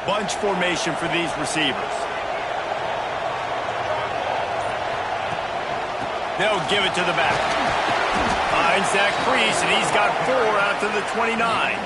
Bunch formation for these receivers. They'll give it to the back. Finds that crease, and he's got 4 out to the 29.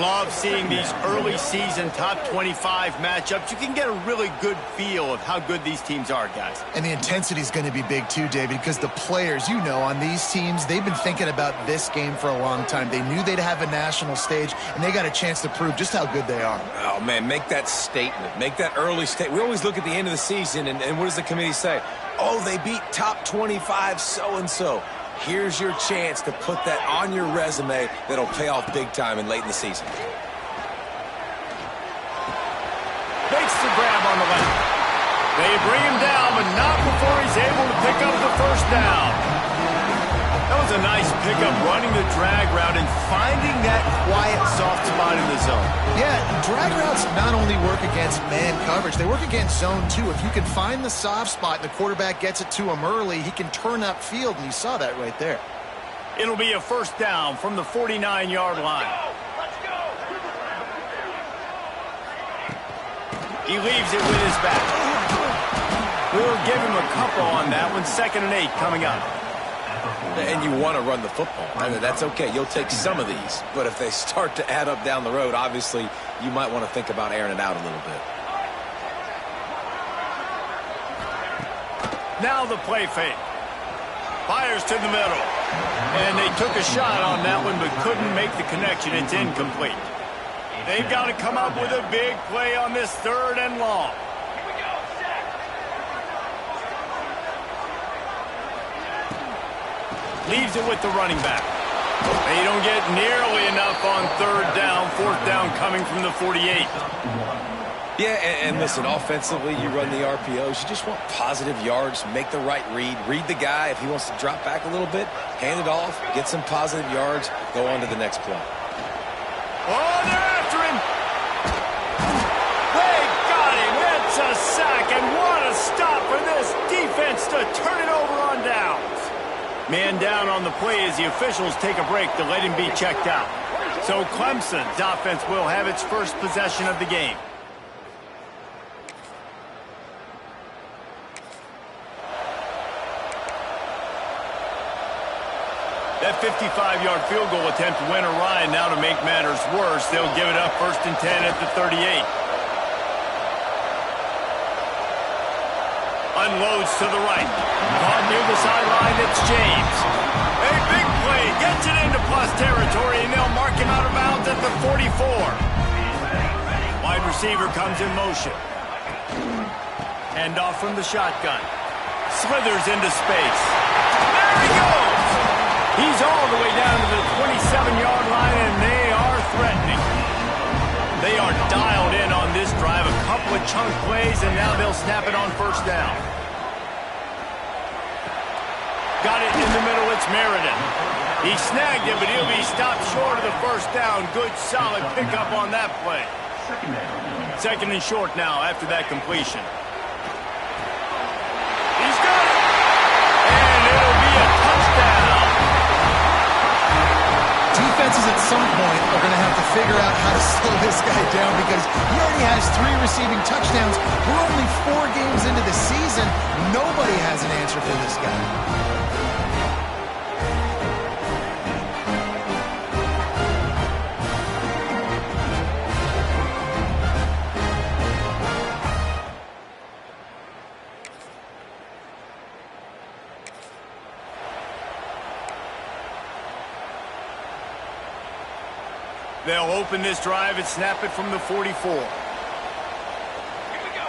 Love seeing these early season top 25 matchups. You can get a really good feel of how good these teams are, guys. And the intensity is going to be big too, David, because the players, you know, on these teams, they've been thinking about this game for a long time. They knew they'd have a national stage, and they got a chance to prove just how good they are. Oh, man, make that statement. Make that early statement. We always look at the end of the season, and what does the committee say? Oh, they beat top 25 so-and-so. Here's your chance to put that on your resume that'll pay off big time and late in the season. Makes the grab on the left. They bring him down, but not before he's able to pick up the first down. That was a nice pickup, running the drag route and finding that quiet, soft spot in the zone. Yeah, drag routes not only work against man coverage, they work against zone too. If you can find the soft spot and the quarterback gets it to him early, he can turn upfield, and you saw that right there. It'll be a first down from the 49-yard line. He leaves it with his back. We'll give him a couple on that one. 2nd and 8 coming up. And you want to run the football. I mean, that's okay. You'll take some of these. But if they start to add up down the road, obviously, you might want to think about airing it out a little bit. Now the play fake. Fires to the middle. And they took a shot on that one, but couldn't make the connection. It's incomplete. They've got to come up with a big play on this 3rd and long. Leaves it with the running back. They don't get nearly enough on 3rd down. 4th down coming from the 48. Yeah, and listen, offensively, you run the RPOs. You just want positive yards, make the right read. Read the guy. If he wants to drop back a little bit, hand it off, get some positive yards, go on to the next play. Oh, they're after him. They got him. It's a sack, and what a stop for this defense to turn it over on downs. Man down on the play as the officials take a break to let him be checked out. So Clemson's offense will have its first possession of the game. That 55-yard field goal attempt went awry. Now to make matters worse, they'll give it up 1st and 10 at the 38. Unloads to the right. Caught near the sideline, it's James. A big play, gets it into plus territory, and they'll mark him out of bounds at the 44. Wide receiver comes in motion. Hand off from the shotgun. Slithers into space. There he goes! He's all the way down to the 27-yard line, and they are threatening. They are dialed in on this drive. A couple of chunk plays, and now they'll snap it on 1st down. Got it in the middle. It's Meriden. He snagged it, but he'll be stopped short of the 1st down. Good, solid pickup on that play. 2nd and short now after that completion. He's got it. And it'll be a touchdown. Defenses at some point are going to have to figure out how to slow this guy down because he already has 3 receiving touchdowns. We're only 4 games into the season. Nobody has an answer for this guy. They'll open this drive and snap it from the 44. Here we go.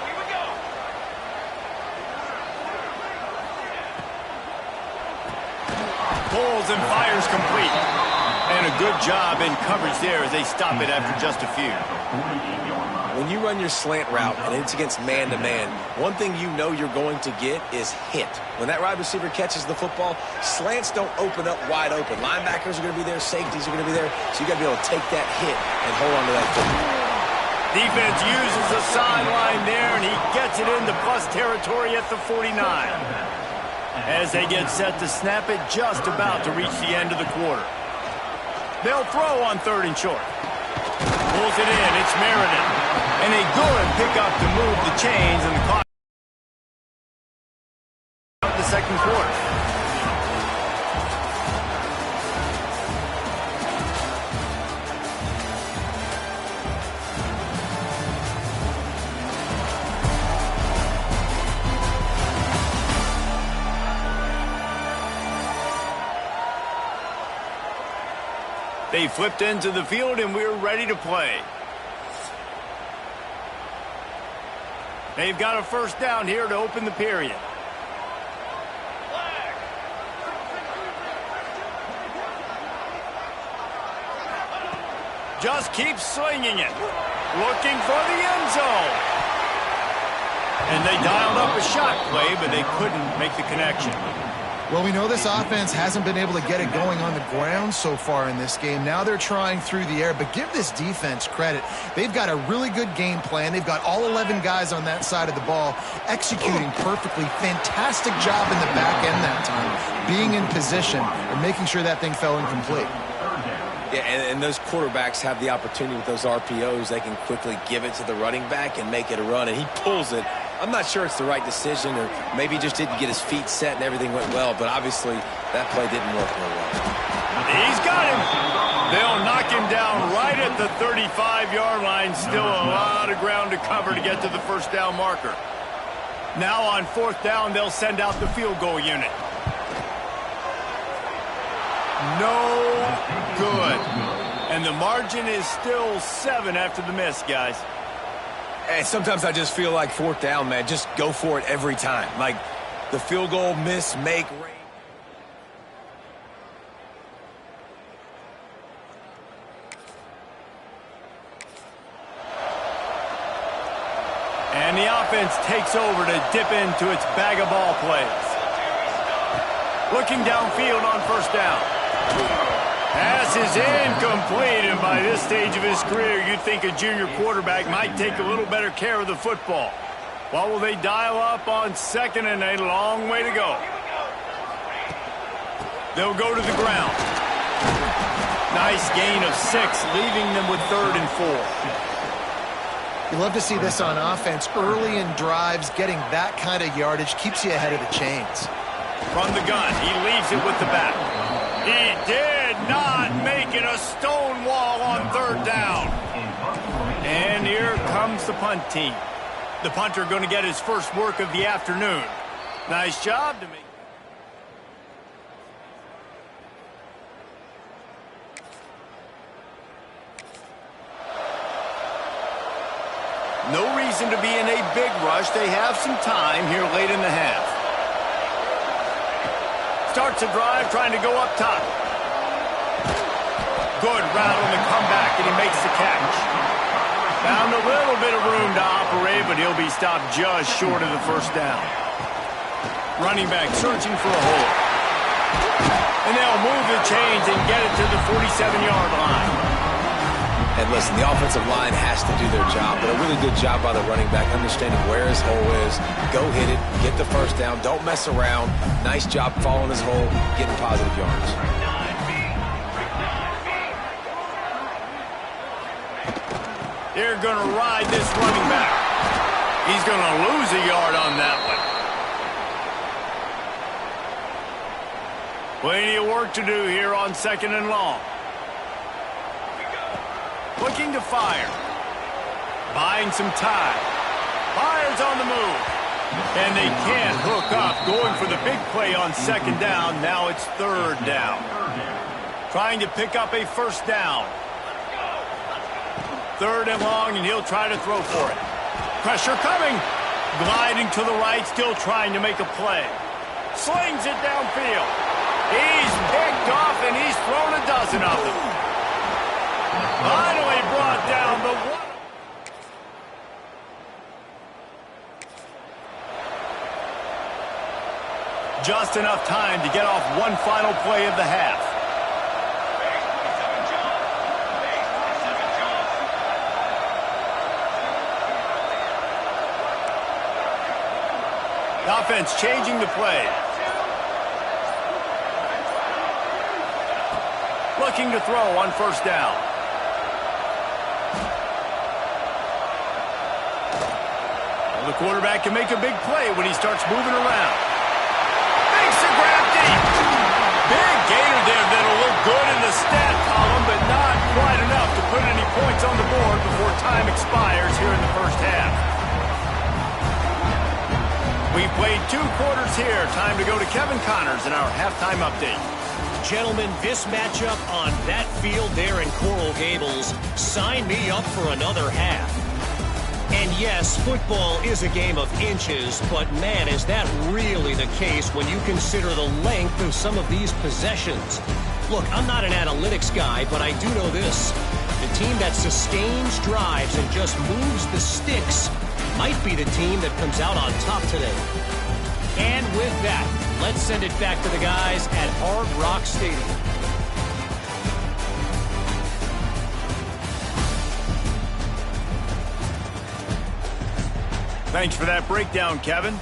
Pulls and fires complete. And a good job in coverage there as they stop it after just a few. When you run your slant route and it's against man-to-man, one thing you know you're going to get is hit. When that wide receiver catches the football, slants don't open up wide open. Linebackers are going to be there, safeties are going to be there, so you got to be able to take that hit and hold on to that football. Defense uses the sideline there, and he gets it into plus territory at the 49. As they get set to snap it, just about to reach the end of the quarter. They'll throw on 3rd and short. Pulls it in. It's Meredith. And a good pickup to move the chains and the clock out of the second quarter. They flipped into the field, and we're ready to play. They've got a first down here to open the period. Just keep slinging it. Looking for the end zone. And they dialed up a shot play, but they couldn't make the connection. Well, we know this offense hasn't been able to get it going on the ground so far in this game. Now they're trying through the air, but give this defense credit. They've got a really good game plan. They've got all 11 guys on that side of the ball executing perfectly. Fantastic job in the back end that time, being in position and making sure that thing fell incomplete. Yeah, and those quarterbacks have the opportunity with those RPOs. They can quickly give it to the running back and make it a run, and he pulls it. I'm not sure it's the right decision, or maybe he just didn't get his feet set and everything went well, but obviously that play didn't work real well. He's got him. They'll knock him down right at the 35-yard line. Still a lot of ground to cover to get to the first down marker. Now on fourth down, they'll send out the field goal unit. No good. And the margin is still 7 after the miss, guys. And sometimes I just feel like fourth down, man, just go for it every time. Like the field goal, miss, make, range. And the offense takes over to dip into its bag of ball plays. Looking downfield on first down. Pass is incomplete, and by this stage of his career, you'd think a junior quarterback might take a little better care of the football. What will they dial up on second and a long way to go? They'll go to the ground. Nice gain of 6, leaving them with 3rd and 4. You love to see this on offense. Early in drives, getting that kind of yardage keeps you ahead of the chains. From the gun, he leaves it with the back. He did not make it a stone wall on 3rd down. And here comes the punt team. The punter going to get his first work of the afternoon. Nice job to make. No reason to be in a big rush. They have some time here late in the half. Starts a drive trying to go up top. Good route on the comeback, and he makes the catch. Found a little bit of room to operate, but he'll be stopped just short of the first down. Running back searching for a hole. And they'll move the chains and get it to the 47-yard line. And listen, the offensive line has to do their job, but a really good job by the running back understanding where his hole is. Go hit it, get the first down, don't mess around. Nice job following his hole, getting positive yards. They're going to ride this running back. He's going to lose a yard on that one. Plenty of work to do here on 2nd and long. Looking to fire. Buying some time. Fires on the move. And they can't hook up. Going for the big play on 2nd down. Now it's 3rd down. Trying to pick up a first down. 3rd and long, and he'll try to throw for it. Pressure coming. Gliding to the right, still trying to make a play. Slings it downfield. He's picked off, and he's thrown a dozen of them. Finally brought down the one. Just enough time to get off one final play of the half. The offense changing the play. Looking to throw on first down. The quarterback can make a big play when he starts moving around. Makes the grab deep. Big gainer there that'll look good in the stat column, but not quite enough to put any points on the board before time expires here in the first half. We played 2 quarters here. Time to go to Kevin Connors in our halftime update. Gentlemen, this matchup on that field there in Coral Gables, sign me up for another half. And yes, football is a game of inches, but man, is that really the case when you consider the length of some of these possessions. Look, I'm not an analytics guy, but I do know this. The team that sustains drives and just moves the sticks might be the team that comes out on top today. And with that, let's send it back to the guys at Hard Rock Stadium. Thanks for that breakdown, Kevin.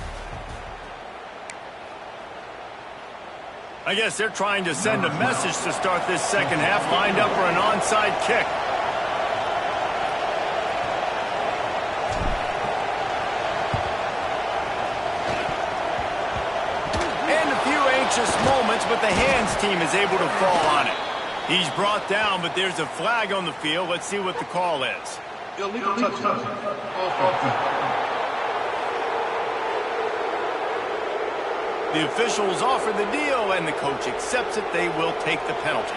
I guess they're trying to send a message to start this second half, lined up for an onside kick. And a few anxious moments, but the hands team is able to fall on it. He's brought down, but there's a flag on the field. Let's see what the call is. Illegal touchdown. The officials offer the deal, and the coach accepts it. They will take the penalty.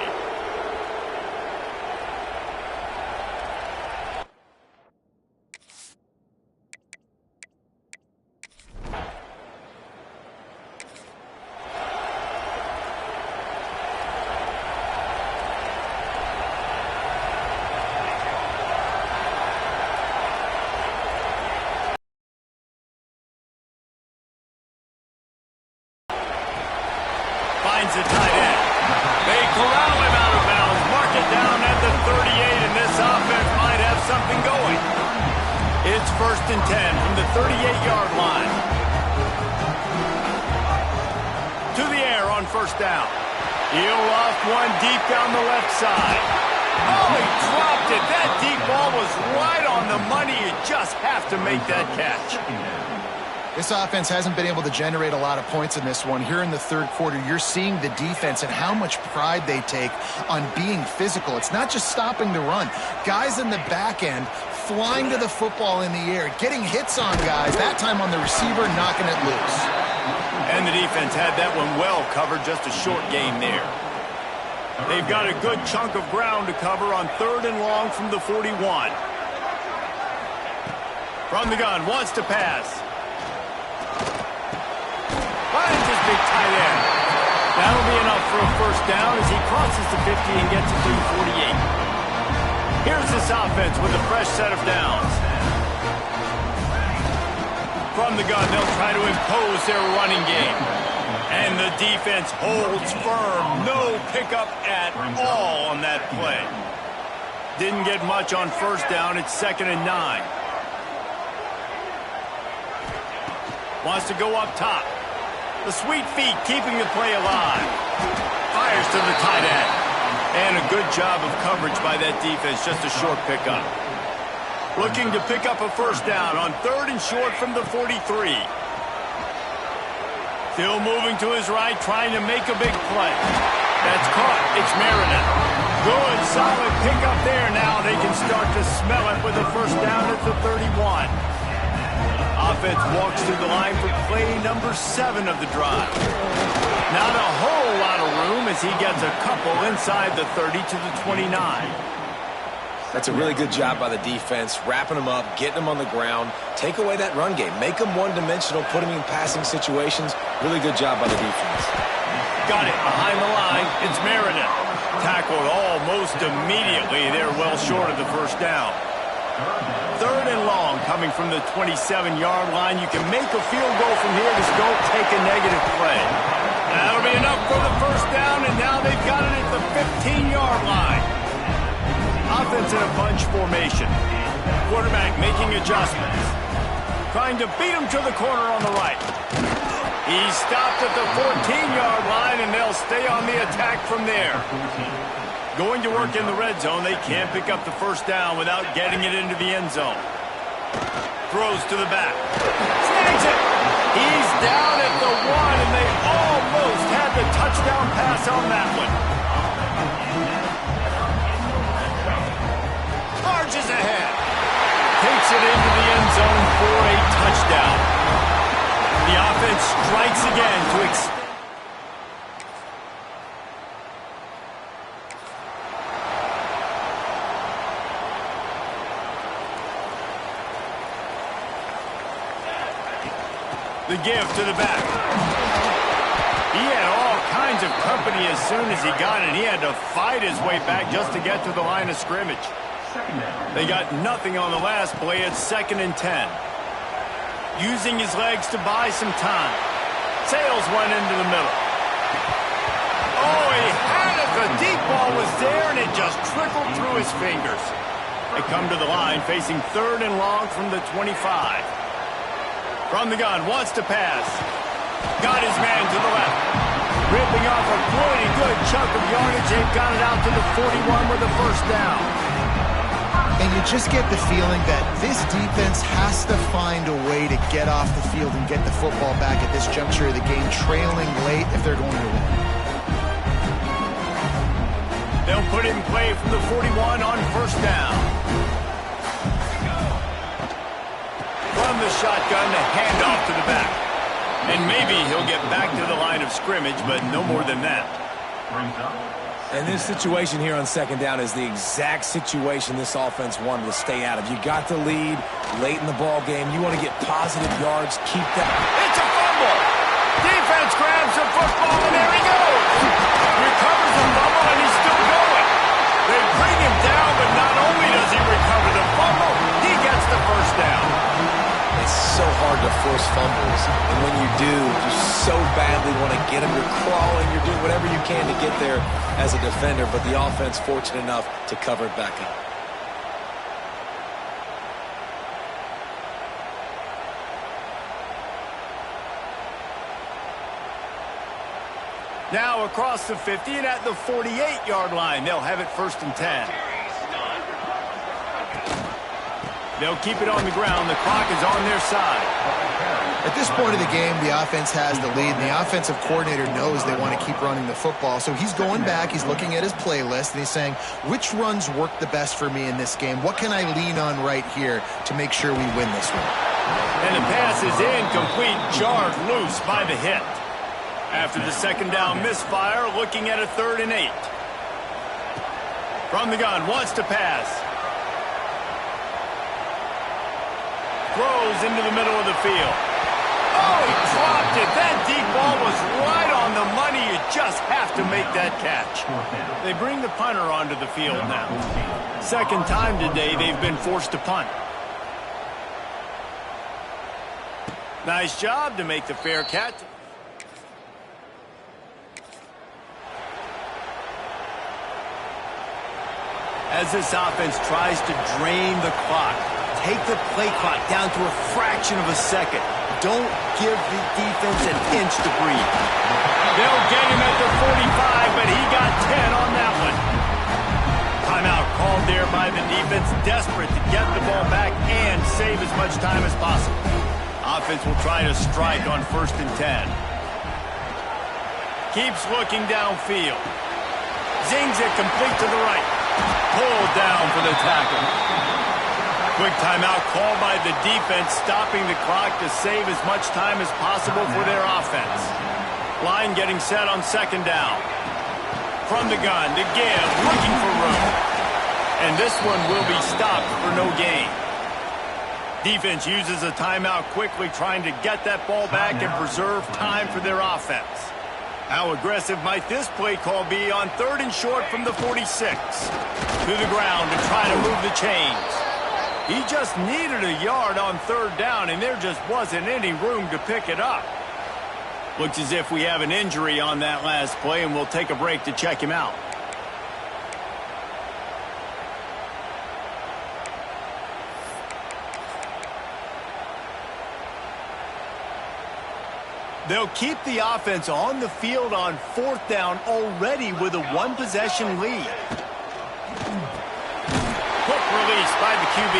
Finds the tight end. They corral him out of bounds. Mark it down at the 38, and this offense might have something going. It's 1st and 10 from the 38-yard line. To the air on 1st down. He'll off one deep down the left side. Oh, he dropped it. That deep ball was right on the money. You just have to make that catch. This offense hasn't been able to generate a lot of points in this one. Here in the 3rd quarter, you're seeing the defense and how much pride they take on being physical. It's not just stopping the run. Guys in the back end flying to the football in the air, getting hits on guys, that time on the receiver, knocking it loose. And the defense had that one well covered, just a short gain there. They've got a good chunk of ground to cover on 3rd and long from the 41. From the gun, wants to pass. Finds his big tight end. That'll be enough for a 1st down as he crosses the 50 and gets it to the 48. Here's this offense with a fresh set of downs. From the gun, they'll try to impose their running game. And the defense holds firm. No pickup at all on that play. Didn't get much on 1st down. It's 2nd and 9. Wants to go up top. The sweet feet keeping the play alive. Fires to the tight end. And a good job of coverage by that defense. Just a short pickup. Looking to pick up a 1st down on 3rd and short from the 43. Still moving to his right, trying to make a big play. That's caught. It's Meredith. Good, solid pickup there. Now they can start to smell it with a 1st down at the 31. Offense walks through the line for play number 7 of the drive. Not a whole lot of room as he gets a couple inside the 30 to the 29. That's a really good job by the defense, wrapping them up, getting them on the ground, take away that run game, make them one-dimensional, put them in passing situations. Really good job by the defense. Got it behind the line. It's Meredith. Tackled almost immediately. They're well short of the 1st down. 3rd and long coming from the 27-yard line. You can make a field goal from here. Just don't take a negative play. That'll be enough for the 1st down, and now they've got it at the 15-yard line. Offense in a bunch formation. Quarterback making adjustments. Trying to beat him to the corner on the right. He's stopped at the 14-yard line, and they'll stay on the attack from there. Going to work in the red zone. They can't pick up the 1st down without getting it into the end zone. Throws to the back. Snags it. He's down at the 1, and they almost had the touchdown pass on that one. Charges ahead. Takes it into the end zone for a touchdown. The offense strikes again to extend. The give to the back. He had all kinds of company as soon as he got it. He had to fight his way back just to get to the line of scrimmage. They got nothing on the last play. It's 2nd and 10. Using his legs to buy some time. Sails one into the middle. Oh, he had it. The deep ball was there, and it just trickled through his fingers. They come to the line facing 3rd and long from the 25. From the gun, wants to pass. Got his man to the left. Ripping off a pretty good chunk of yardage. They've got it out to the 41 with a first down. And you just get the feeling that this defense has to find a way to get off the field and get the football back at this juncture of the game, trailing late if they're going to win. They'll put it in play from the 41 on first down. From the shotgun, the handoff to the back. And maybe he'll get back to the line of scrimmage, but no more than that. And this situation here on 2nd down is the exact situation this offense wanted to stay out of. You got the lead late in the ball game. You want to get positive yards. Keep that. It's a fumble. Defense grabs the football, and there he goes. Recovers the fumble, and he's still going. They bring him down, but not only does he recover the fumble, he gets the first down. It's so hard to force fumbles, and when you do, you so badly want to get them. You're crawling, you're doing whatever you can to get there as a defender, but the offense fortunate enough to cover it back up. Now across the 50 and at the 48-yard line, they'll have it 1st and 10. They'll keep it on the ground. The clock is on their side. At this point of the game, the offense has the lead, and the offensive coordinator knows they want to keep running the football. So he's going back, he's looking at his playlist, and he's saying, which runs work the best for me in this game? What can I lean on right here to make sure we win this one? And the pass is incomplete, jarred loose by the hit. After the 2nd down misfire, looking at a 3rd and 8. From the gun, wants to pass. Throws into the middle of the field. Oh, he dropped it. That deep ball was right on the money. You just have to make that catch. They bring the punter onto the field now. 2nd time today they've been forced to punt. Nice job to make the fair catch. As this offense tries to drain the clock, take the play clock down to a fraction of a second. Don't give the defense an inch to breathe. They'll get him at the 45, but he got 10 on that one. Timeout called there by the defense, desperate to get the ball back and save as much time as possible. Offense will try to strike on 1st and 10. Keeps looking downfield. Zings it complete to the right. Pulled down for the tackle. Quick timeout called by the defense, stopping the clock to save as much time as possible for their offense. Line getting set on 2nd down. From the gun, to give, looking for room. And this one will be stopped for no gain. Defense uses a timeout quickly, trying to get that ball back and preserve time for their offense. How aggressive might this play call be on 3rd and short from the 46? To the ground to try to move the chains. He just needed a yard on 3rd down, and there just wasn't any room to pick it up. Looks as if we have an injury on that last play, and we'll take a break to check him out. They'll keep the offense on the field on 4th down already with a 1-possession lead. Quick release by the QB.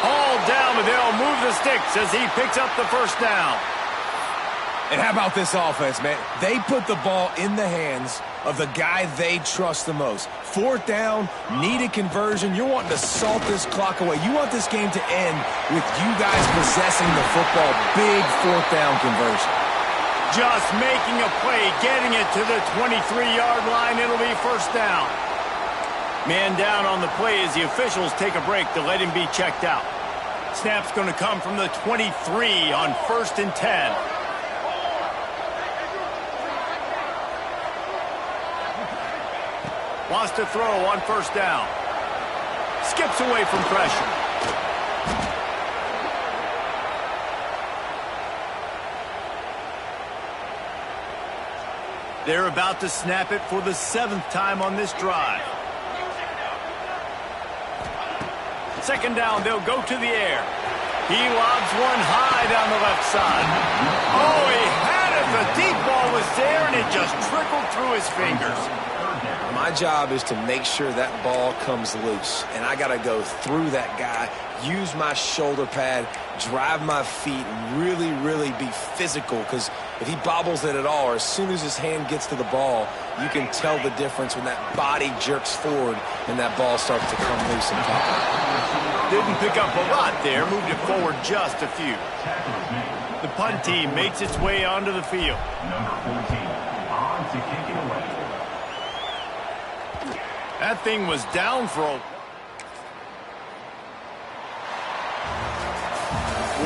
Hauled down but they'll move the sticks as he picks up the first down. And how about this offense, man? They put the ball in the hands of the guy they trust the most. Fourth down, needed conversion. You're wanting to salt this clock away. You want this game to end with you guys possessing the football. Big fourth down conversion. Just making a play, getting it to the 23-yard line. It'll be first down. Man down on the play as the officials take a break to let him be checked out. Snap's going to come from the 23 on 1st and 10. Wants to throw on first down. Skips away from pressure. They're about to snap it for the 7th time on this drive. Second down, they'll go to the air. He lobs one high down the left side. Oh, he had it. The deep ball was there, and it just trickled through his fingers. My job is to make sure that ball comes loose, and I got to go through that guy, use my shoulder pad, drive my feet, and really, really be physical, because if he bobbles it at all, or as soon as his hand gets to the ball, you can tell the difference when that body jerks forward and that ball starts to come loose and pop. Didn't pick up a lot there, moved it forward just a few. The punt team makes its way onto the field. Number 14, on to kick it away. That thing was down for a...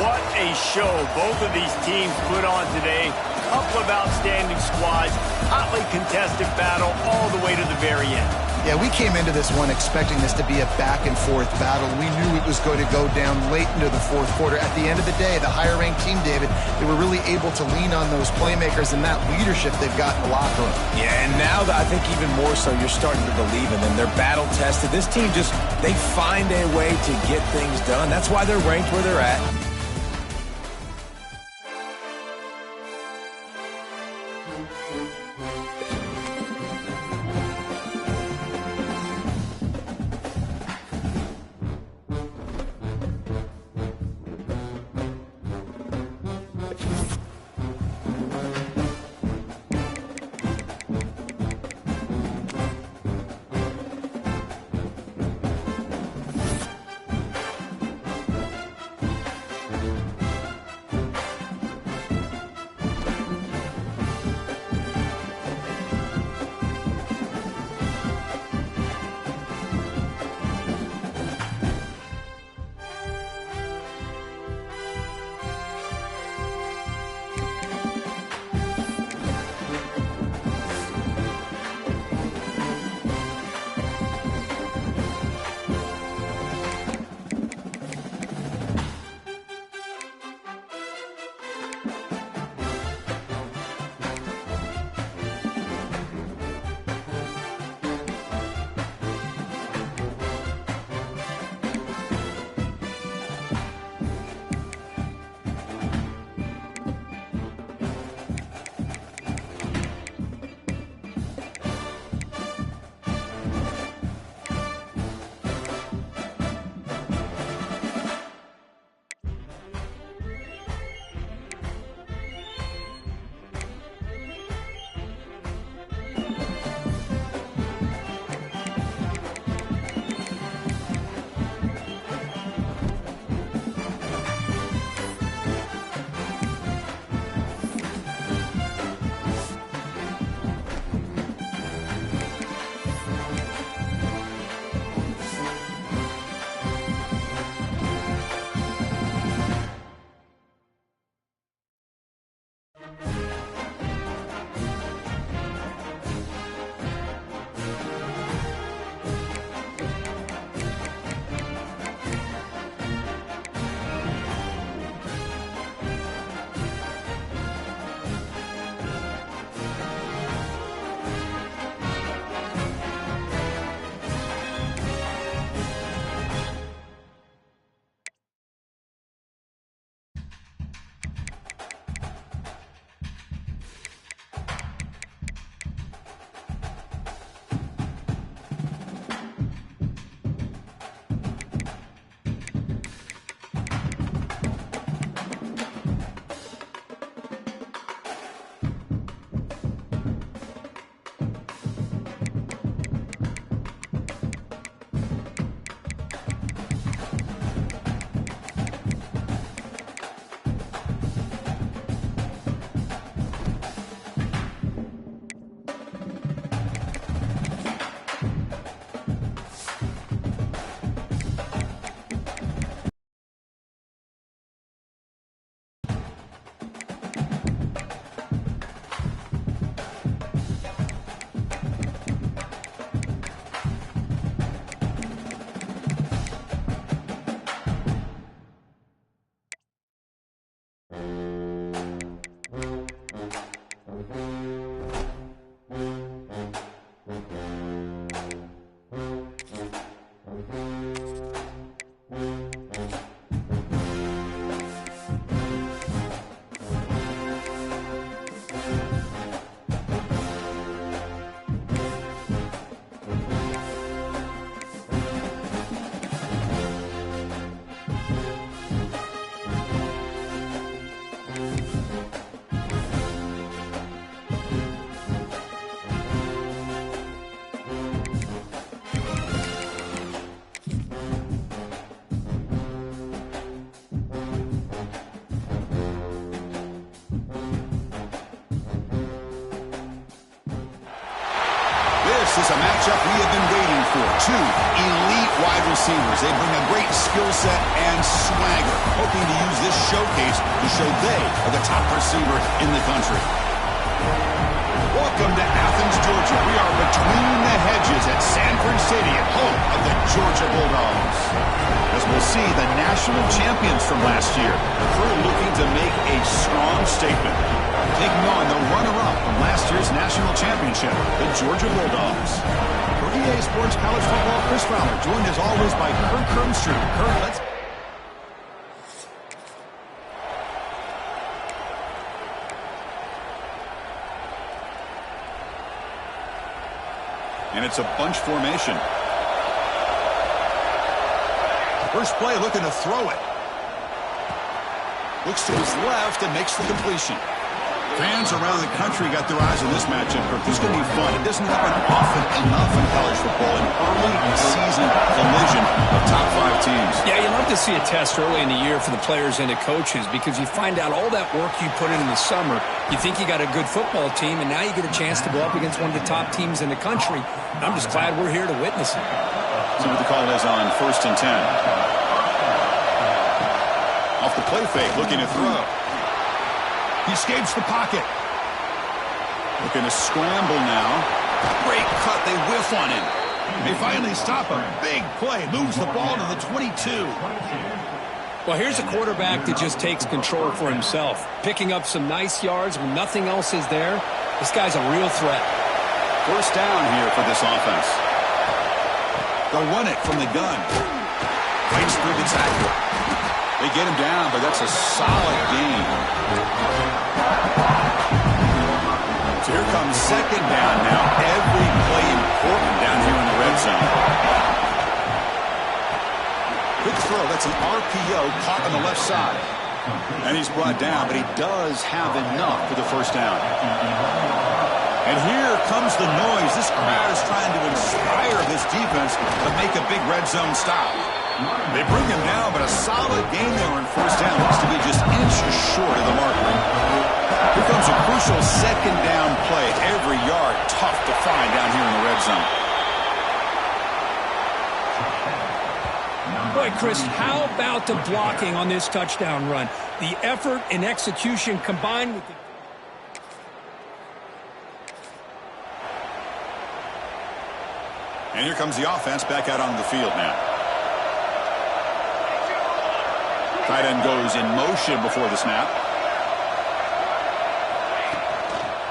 What a show both of these teams put on today. Couple of outstanding squads, hotly contested battle all the way to the very end. Yeah, we came into this one expecting this to be a back-and-forth battle. We knew it was going to go down late into the fourth quarter. At the end of the day, the higher-ranked team, David, they were really able to lean on those playmakers and that leadership they've got in the locker room. Yeah, and now I think even more so, you're starting to believe in them. They're battle-tested. This team just, they find a way to get things done. That's why they're ranked where they're at. is a matchup we have been waiting for. Two elite wide receivers. They bring a great skill set and swagger, hoping to use this showcase to show they are the top receiver in the country. Welcome to Athens, Georgia. We are between the hedges at Sanford Stadium, home of the Georgia Bulldogs. As we'll see, the national champions from last year. The crew looking to make a strong statement. Taking on the runner-up from last year's national championship, the Georgia Bulldogs. For EA Sports College Football, Chris Fowler, joined as always by Kirk Hermstreet. Kirk, let's... And it's a bunch formation. First play looking to throw it. Looks to his left and makes the completion. Fans around the country got their eyes on this matchup. This is going to be fun. It doesn't happen often enough in college football. An early season collision of top 5 teams. Yeah, you love to see a test early in the year for the players and the coaches because you find out all that work you put in the summer. You think you got a good football team, and now you get a chance to go up against one of the top teams in the country. I'm just glad we're here to witness it. See what the call is on 1st and 10. Off the play fake, looking to throw. He escapes the pocket. Looking to scramble now. Great cut. They whiff on him. They finally stop him. Big play. Moves the ball to the 22. Well, here's a quarterback that just takes control for himself. Picking up some nice yards when nothing else is there. This guy's a real threat. First down here for this offense. They'll run it from the gun. Fights through the tackle. They get him down, but that's a solid gain. So here comes second down now. Every play important down here in the red zone. Quick throw. That's an RPO caught on the left side. And he's brought down, but he does have enough for the first down. And here comes the noise. This crowd is trying to inspire this defense to make a big red zone stop. They bring him down, but a solid gain there on first down. Looks to be just inches short of the marker. Here comes a crucial second down play. Every yard tough to find down here in the red zone. Boy, Chris, how about the blocking on this touchdown run? The effort and execution combined with the... And here comes the offense back out on the field now. Tight end goes in motion before the snap.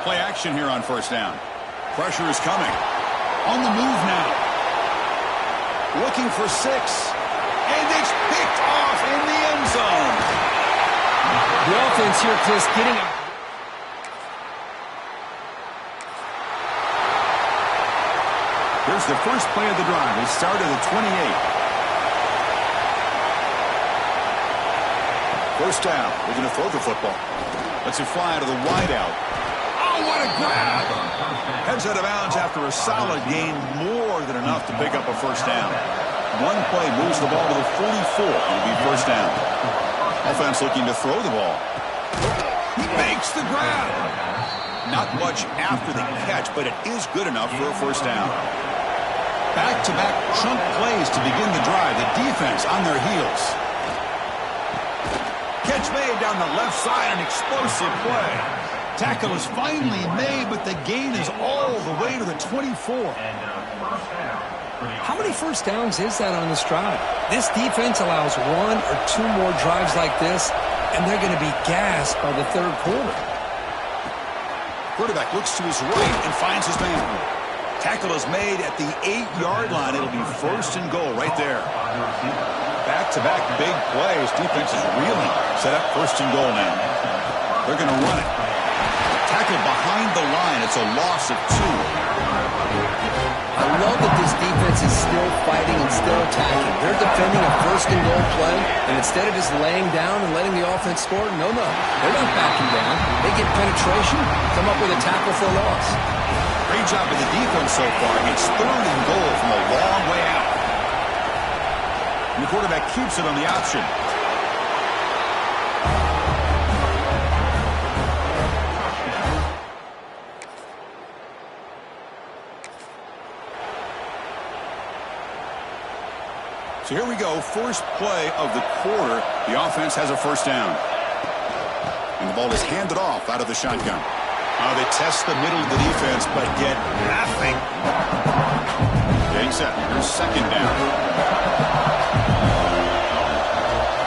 Play action here on first down. Pressure is coming. On the move now. Looking for 6. And it's picked off in the end zone. The offense here, Chris, getting it. Here's the first play of the drive. They start at the 28. First down. We're going to throw the football. Lets it fly to the wideout. Oh, what a grab! Heads out of bounds after a solid gain, more than enough to pick up a first down. One play moves the ball to the 44. It'll be first down. Offense looking to throw the ball. He makes the grab. Not much after the catch, but it is good enough for a first down. Back-to-back chunk plays to begin the drive. The defense on their heels. Catch made down the left side, an explosive play. Tackle is finally made, but the gain is all the way to the 24. How many first downs is that on this drive? This defense allows 1 or 2 more drives like this, and they're going to be gassed by the third quarter. Quarterback looks to his right and finds his man. Tackle is made at the 8-yard line. It'll be first and goal right there. Back-to-back big plays. Defense is reeling. Set up first and goal now. They're going to run it. Tackle behind the line. It's a loss of 2. I love that this defense is still fighting and still attacking. They're defending a first and goal play, and instead of just laying down and letting the offense score, no. They're not backing down. They get penetration, come up with a tackle for a loss. Great job of the defense so far. It's third and goal from a long way out. And the quarterback keeps it on the option. So here we go, first play of the quarter. The offense has a first down. And the ball is handed off out of the shotgun. They test the middle of the defense, but get nothing. Getting set. Here's second down.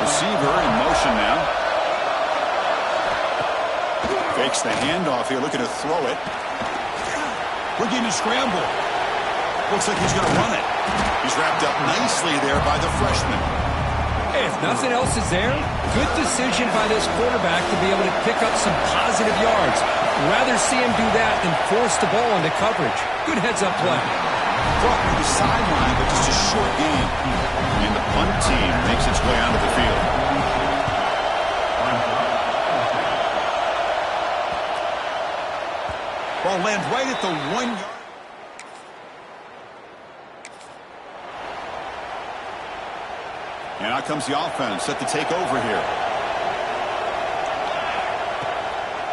Receiver in motion now. Fakes the handoff here, looking to throw it. We're getting a scramble. Looks like he's going to run it. He's wrapped up nicely there by the freshman. Hey, if nothing else is there, good decision by this quarterback to be able to pick up some positive yards. Rather see him do that than force the ball into coverage. Good heads-up play. Brought to the sideline, but just a short gain. And the punt team makes its way onto the field. Ball lands right at the 1 yard. And out comes the offense, set to take over here.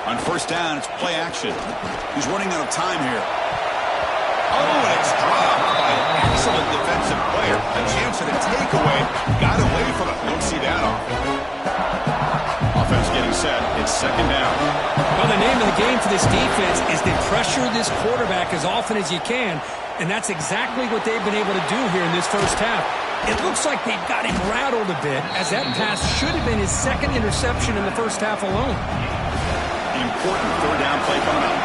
On first down, it's play action. He's running out of time here. Oh, and it's dropped by an excellent defensive player. A chance at a takeaway. Got away from it. Don't see that off. Offense getting set. It's second down. Well, the name of the game for this defense is to pressure this quarterback as often as you can, and that's exactly what they've been able to do here in this first half. It looks like they've got him rattled a bit, as that pass should have been his second interception in the first half alone. Important third down play coming up.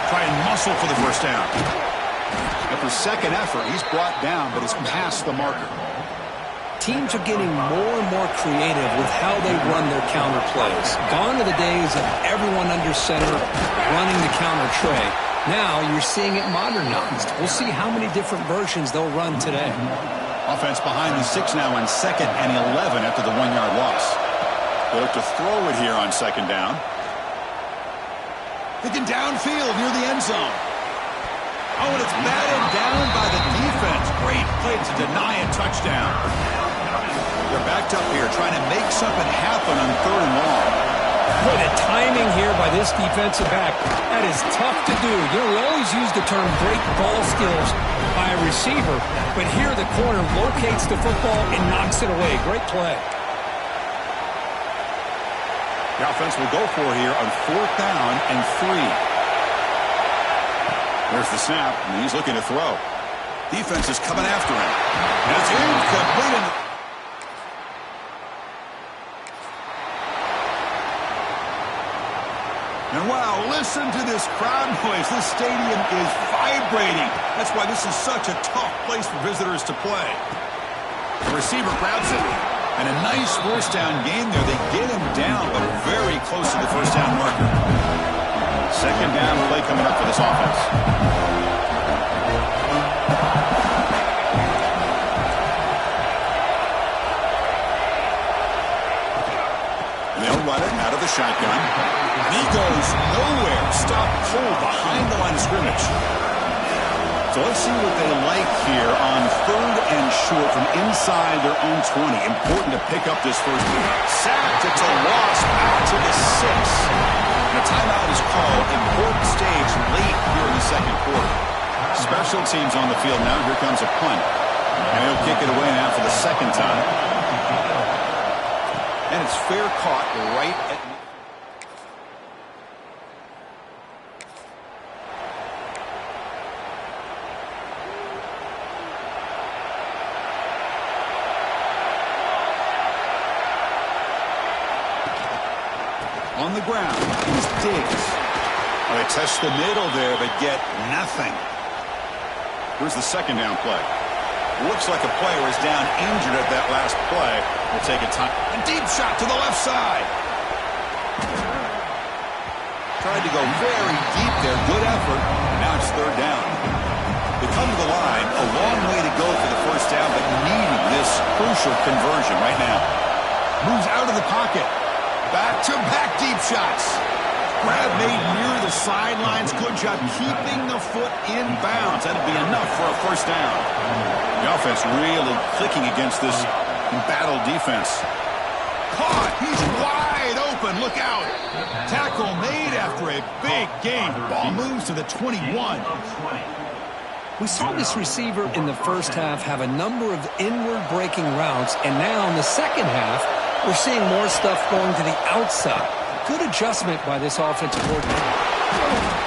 Try and muscle for the first down. After second effort, he's brought down, but is past the marker. Teams are getting more and more creative with how they run their counter plays. Gone are the days of everyone under center running the counter tray. Now you're seeing it modernized. We'll see how many different versions they'll run today. Offense behind the 6 now on 2nd and 11 after the 1 yard loss. They look to throw it here on second down. Thinking downfield near the end zone. Oh, and it's batted down by the defense. Great play to deny a touchdown. They're backed up here trying to make something happen on third and long. Boy, the timing here by this defensive back, that is tough to do. You know, we always use the term great ball skills by a receiver, but here the corner locates the football and knocks it away. Great play. The offense will go for here on 4th down and 3. There's the snap, and he's looking to throw. Defense is coming after him. And it's incomplete. And wow, listen to this crowd noise. This stadium is vibrating. That's why this is such a tough place for visitors to play. The receiver grabs it. And a nice first down game there. They get him down, but very close to the first down marker. Second down play coming up for this offense. And they'll run it out of the shotgun. He goes nowhere. Stop cold behind the line of scrimmage. So let's see what they like here on 3rd and short from inside their own 20. Important to pick up this first one. Sacked. It's a loss back to the 6. And a timeout is called. Important stage late here in the second quarter. Special teams on the field now. Here comes a punt. And he'll kick it away now for the second time. And it's fair caught right at... On the ground, here's Diggs. Well, they test the middle there, but get nothing. Here's the second down play. Looks like a player is down injured at that last play. We'll take a time. A deep shot to the left side. Tried to go very deep there. Good effort. And now it's third down. They come to the line. A long way to go for the first down, but needing this crucial conversion right now. Moves out of the pocket. Back-to-back deep shots. Grab made near the sidelines. Good job keeping the foot in bounds. That'll be enough for a first down. The offense really clicking against this embattled defense. Caught. He's wide open. Look out. Tackle made after a big gain. Ball moves to the 21. We saw this receiver in the first half have a number of inward breaking routes, and now in the second half, we're seeing more stuff going to the outside. Good adjustment by this offensive coordinator.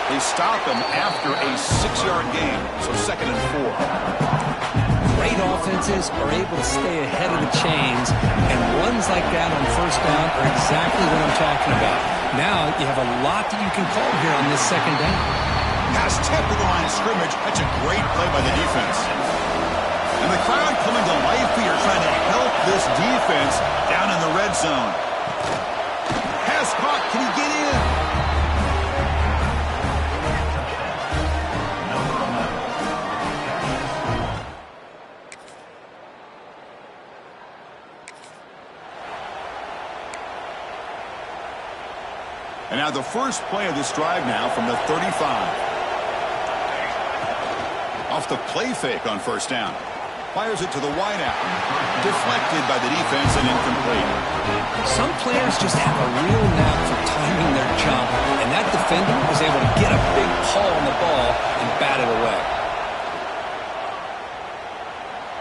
They stop him after a 6-yard gain, so 2nd and 4. Great offenses are able to stay ahead of the chains, and runs like that on first down are exactly what I'm talking about. Now you have a lot that you can call here on this second down. Pass tipped to the line of scrimmage. That's a great play by the defense. And the crowd coming to life here, trying to help this defense down in the red zone. Pass caught. Can he get in? And now the first play of this drive now from the 35. Off the play fake on first down. Fires it to the wideout. Deflected by the defense and incomplete. Some players just have a real knack for timing their jump, and that defender was able to get a big paw on the ball and bat it away.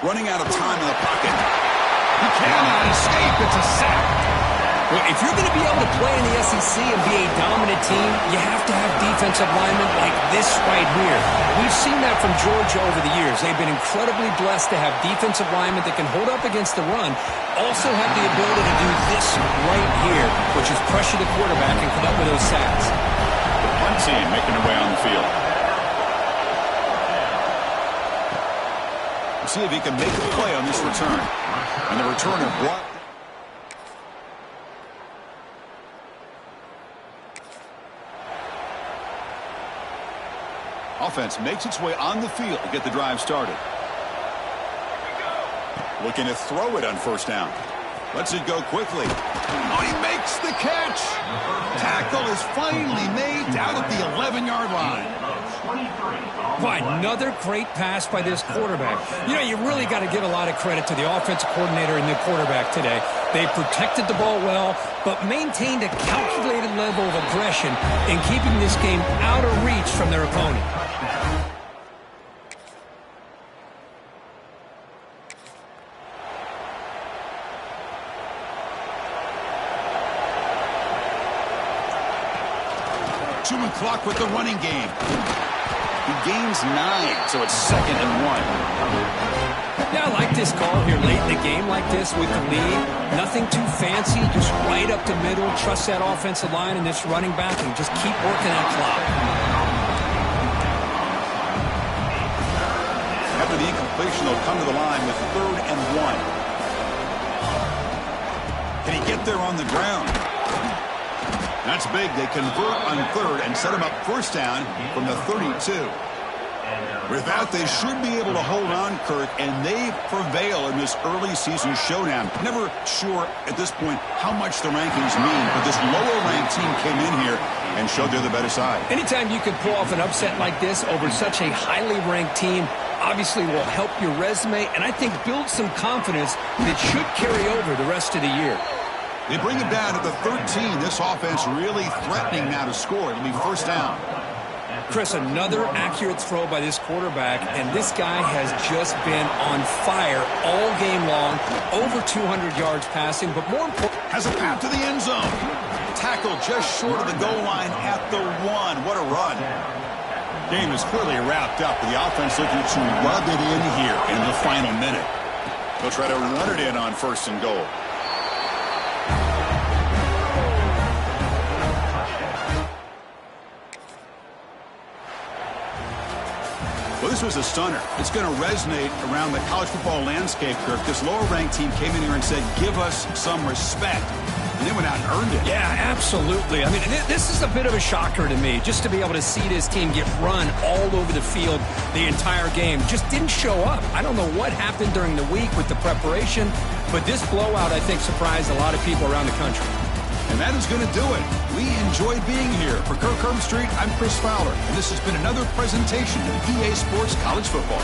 Running out of time in the pocket. He cannot escape. It's a sack. Well, if you're going to be able to play in the SEC and be a dominant team, you have to have defensive linemen like this right here. We've seen that from Georgia over the years. They've been incredibly blessed to have defensive linemen that can hold up against the run, also have the ability to do this right here, which is pressure the quarterback and come up with those sacks. The punt team making their way on the field. We'll see if he can make a play on this return. And the returner brought... Offense makes its way on the field to get the drive started. Looking to throw it on first down. Lets it go quickly. Oh, he makes the catch. Tackle is finally made down at the 11-yard line. Boy, another great pass by this quarterback. You know, you really got to give a lot of credit to the offensive coordinator and the quarterback today. They protected the ball well, but maintained a calculated level of aggression in keeping this game out of reach from their opponent. Human clock with the running game. He gains 9, so it's 2nd and 1. Yeah, I like this call here late in the game like this with the lead. Nothing too fancy, just right up the middle. Trust that offensive line and this running back and just keep working that clock. After the incompletion, they'll come to the line with 3rd and 1. Can he get there on the ground? That's big. They convert on 3rd and set him up first down from the 32. With that, they should be able to hold on, Kirk, and they prevail in this early season showdown. Never sure at this point how much the rankings mean, but this lower-ranked team came in here and showed they're the better side. Anytime you can pull off an upset like this over such a highly ranked team, obviously will help your resume, and I think build some confidence that should carry over the rest of the year. They bring it down to the 13. This offense really threatening now to score. It'll be first down. Chris, another accurate throw by this quarterback, and this guy has just been on fire all game long, over 200 yards passing, but more important... Has a path to the end zone. Tackle just short of the goal line at the 1. What a run. Game is clearly wrapped up, with the offense looking to rub it in here in the final minute. They'll try to run it in on 1st and goal. Well, this was a stunner. It's going to resonate around the college football landscape, Kirk. This lower-ranked team came in here and said, give us some respect. And they went out and earned it. Yeah, absolutely. I mean, this is a bit of a shocker to me, just to be able to see this team get run all over the field the entire game. Just didn't show up. I don't know what happened during the week with the preparation, but this blowout, I think, surprised a lot of people around the country. And that is going to do it. We enjoyed being here. For Kirk Herbstreit, I'm Chris Fowler, and this has been another presentation of EA Sports College Football.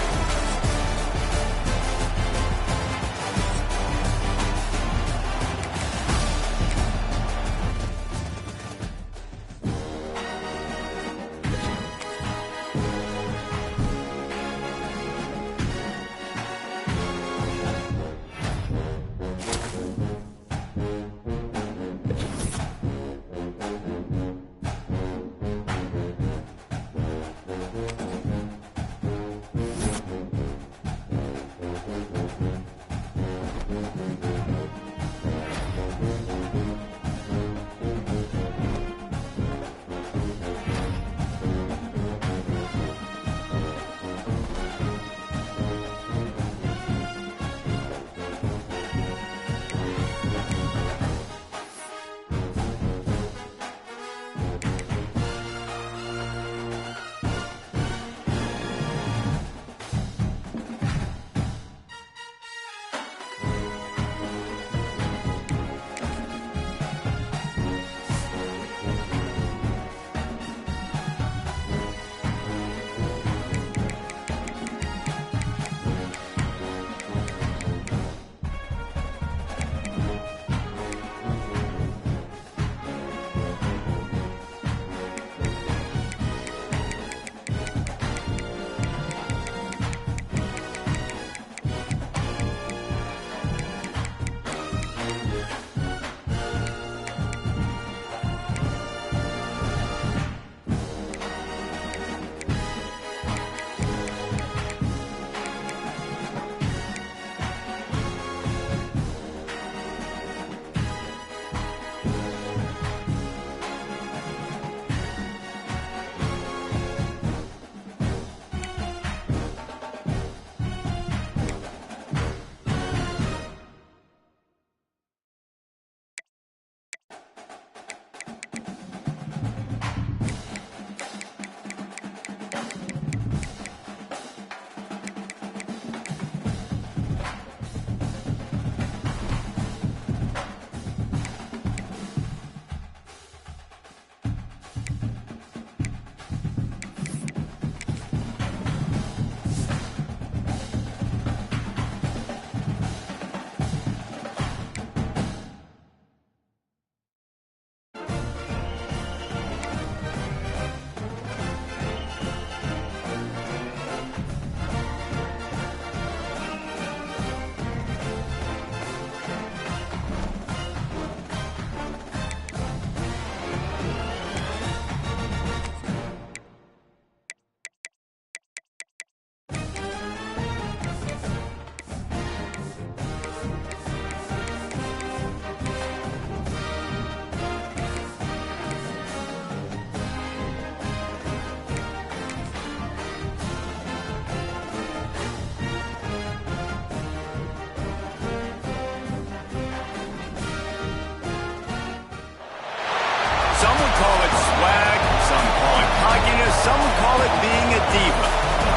Some would call it being a diva.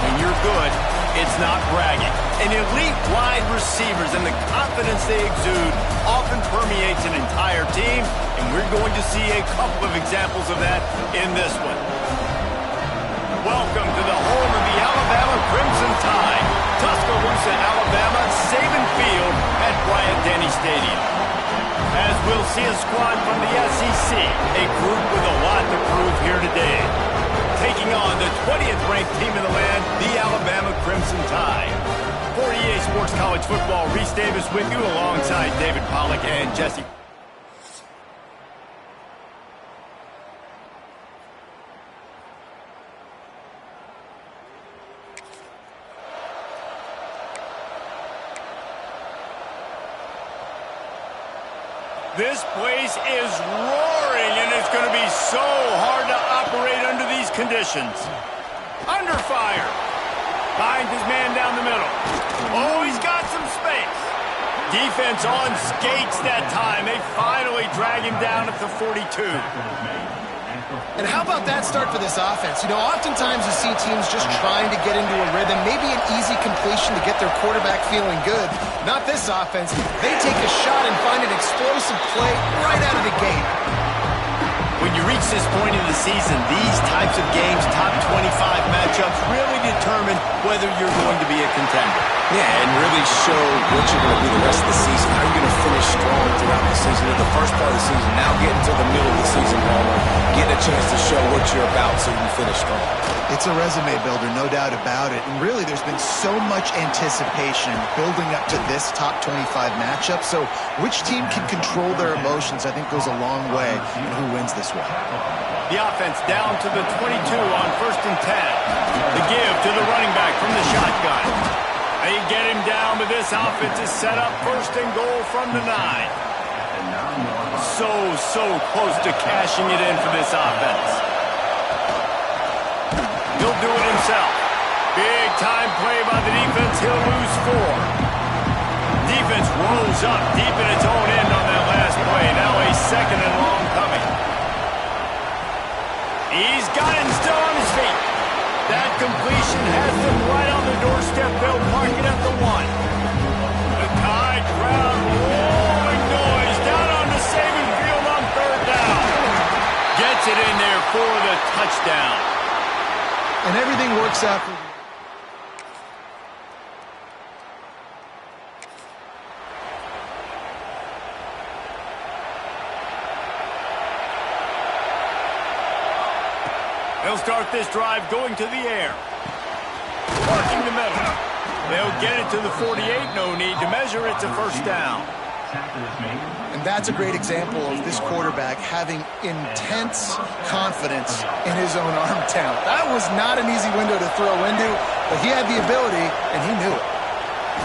When you're good, it's not bragging. And elite wide receivers and the confidence they exude often permeates an entire team, and we're going to see a couple of examples of that in this one. Welcome to the home of the Alabama Crimson Tide, Tuscaloosa, Alabama, Saban Field at Bryant-Denny Stadium. As we'll see a squad from the SEC, a group with a lot to prove here today. Taking on the 20th ranked team in the land, the Alabama Crimson Tide. For EA Sports College Football, Reese Davis with you alongside David Pollack and Jesse. This place is roaring, and it's going to be so hard to operate under these conditions. Under fire. Finds his man down the middle. Oh, he's got some space. Defense on skates that time. They finally drag him down at the 42. And how about that start for this offense? You know, oftentimes you see teams just trying to get into a rhythm, maybe an easy completion to get their quarterback feeling good. Not this offense. They take a shot and find an explosive play right out of the gate. When you reach this point in the season, these types of games, top 25 matchups, really determine whether you're going to be a contender. Yeah, and really show what you're going to do the rest of the season. How you're going to finish strong throughout the season. In the first part of the season, now getting to the middle of the season, Palmer, getting a chance to show what you're about so you can finish strong. It's a resume builder, no doubt about it. And really, there's been so much anticipation building up to this top 25 matchup. So which team can control their emotions, I think, goes a long way in who wins this one. The offense down to the 22 on 1st and 10. The give to the running back from the shotgun. They get him down, but this offense is set up first and goal from the 9. So close to cashing it in for this offense. He'll do it himself. Big time play by the defense. He'll lose 4. Defense rolls up deep in its own end on that last play. Now a second and long coming. He's got it and still on his feet. That completion has them right on the doorstep. They'll park it at the 1. The Tide crowd rolling noise down on the Saban field on 3rd down. Gets it in there for the touchdown. And everything works out for They'll start this drive going to the air. Working the middle. They'll get it to the 48. No need to measure. It's a first down. And that's a great example of this quarterback having intense confidence in his own arm talent. That was not an easy window to throw into, but he had the ability, and he knew it.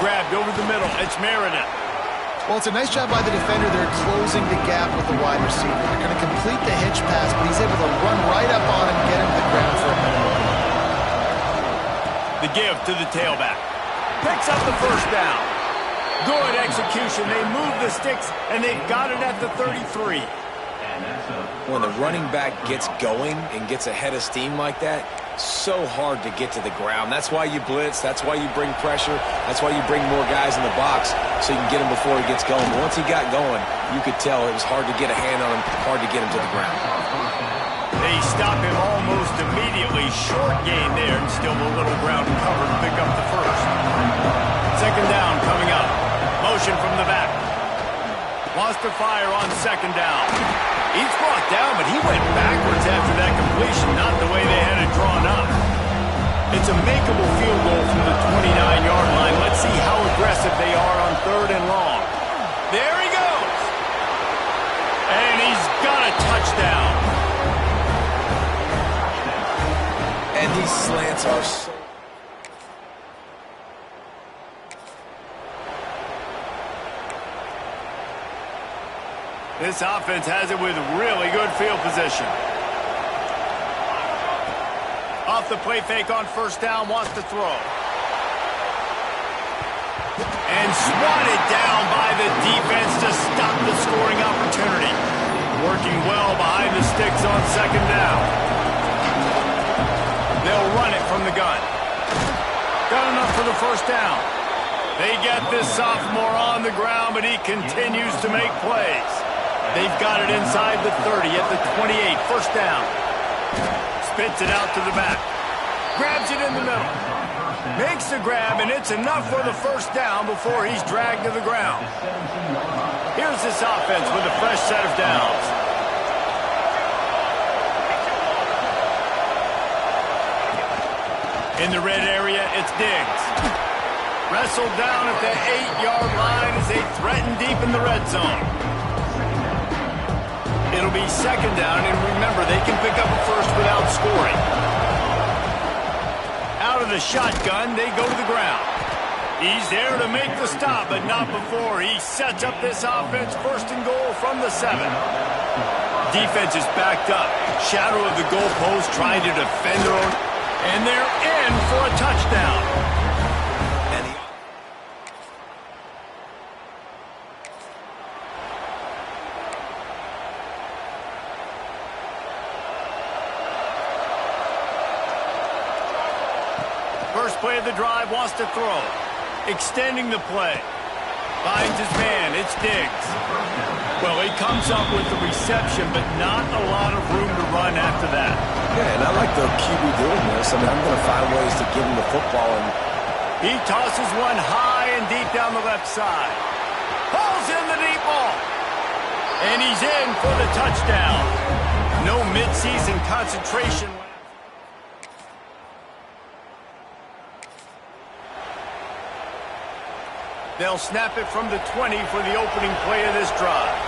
Grabbed over the middle. It's Meredith. Well, it's a nice job by the defender. They're closing the gap with the wide receiver. They're going to complete the hitch pass, but he's able to run right up on him, get him to the ground for a minute. The give to the tailback. Picks up the first down. Good execution. They move the sticks, and they've got it at the 33. When the running back gets going and gets ahead of steam like that, so hard to get to the ground. That's why you blitz. That's why you bring pressure. That's why you bring more guys in the box so you can get him before he gets going. But once he got going, you could tell it was hard to get a hand on him, hard to get him to the ground. They stop him almost immediately. Short gain there, and still a little ground to cover to pick up the first. Second down coming up. Motion from the back. Wants to fire on second down. He's brought down, but he went backwards after that completion, not the way they had it drawn up. It's a makeable field goal from the 29-yard line. Let's see how aggressive they are on 3rd and long. There he goes. And he's got a touchdown. And these slants are so... This offense has it with really good field position. Off the play fake on first down, wants to throw. And swatted down by the defense to stop the scoring opportunity. Working well behind the sticks on second down. They'll run it from the gun. Got enough for the first down. They get this sophomore on the ground, but he continues to make plays. They've got it inside the 30 at the 28. First down. Spits it out to the back. Grabs it in the middle. Makes the grab, and it's enough for the first down before he's dragged to the ground. Here's this offense with a fresh set of downs. In the red area, it's Diggs. Wrestled down at the 8-yard line as they threaten deep in the red zone. It'll be second down, and remember, they can pick up a first without scoring. Out of the shotgun, they go to the ground. He's there to make the stop, but not before he sets up this offense first and goal from the 7. Defense is backed up. Shadow of the goalpost trying to defend their own, and they're in for a touchdown. First play of the drive, wants to throw. Extending the play. Finds his man, it's Diggs. Well, he comes up with the reception, but not a lot of room to run after that. Yeah, and I like the QB doing this. I mean, I'm going to find ways to give him the football. And he tosses one high and deep down the left side. Pulls in the deep ball. And he's in for the touchdown. No midseason concentration. They'll snap it from the 20 for the opening play of this drive.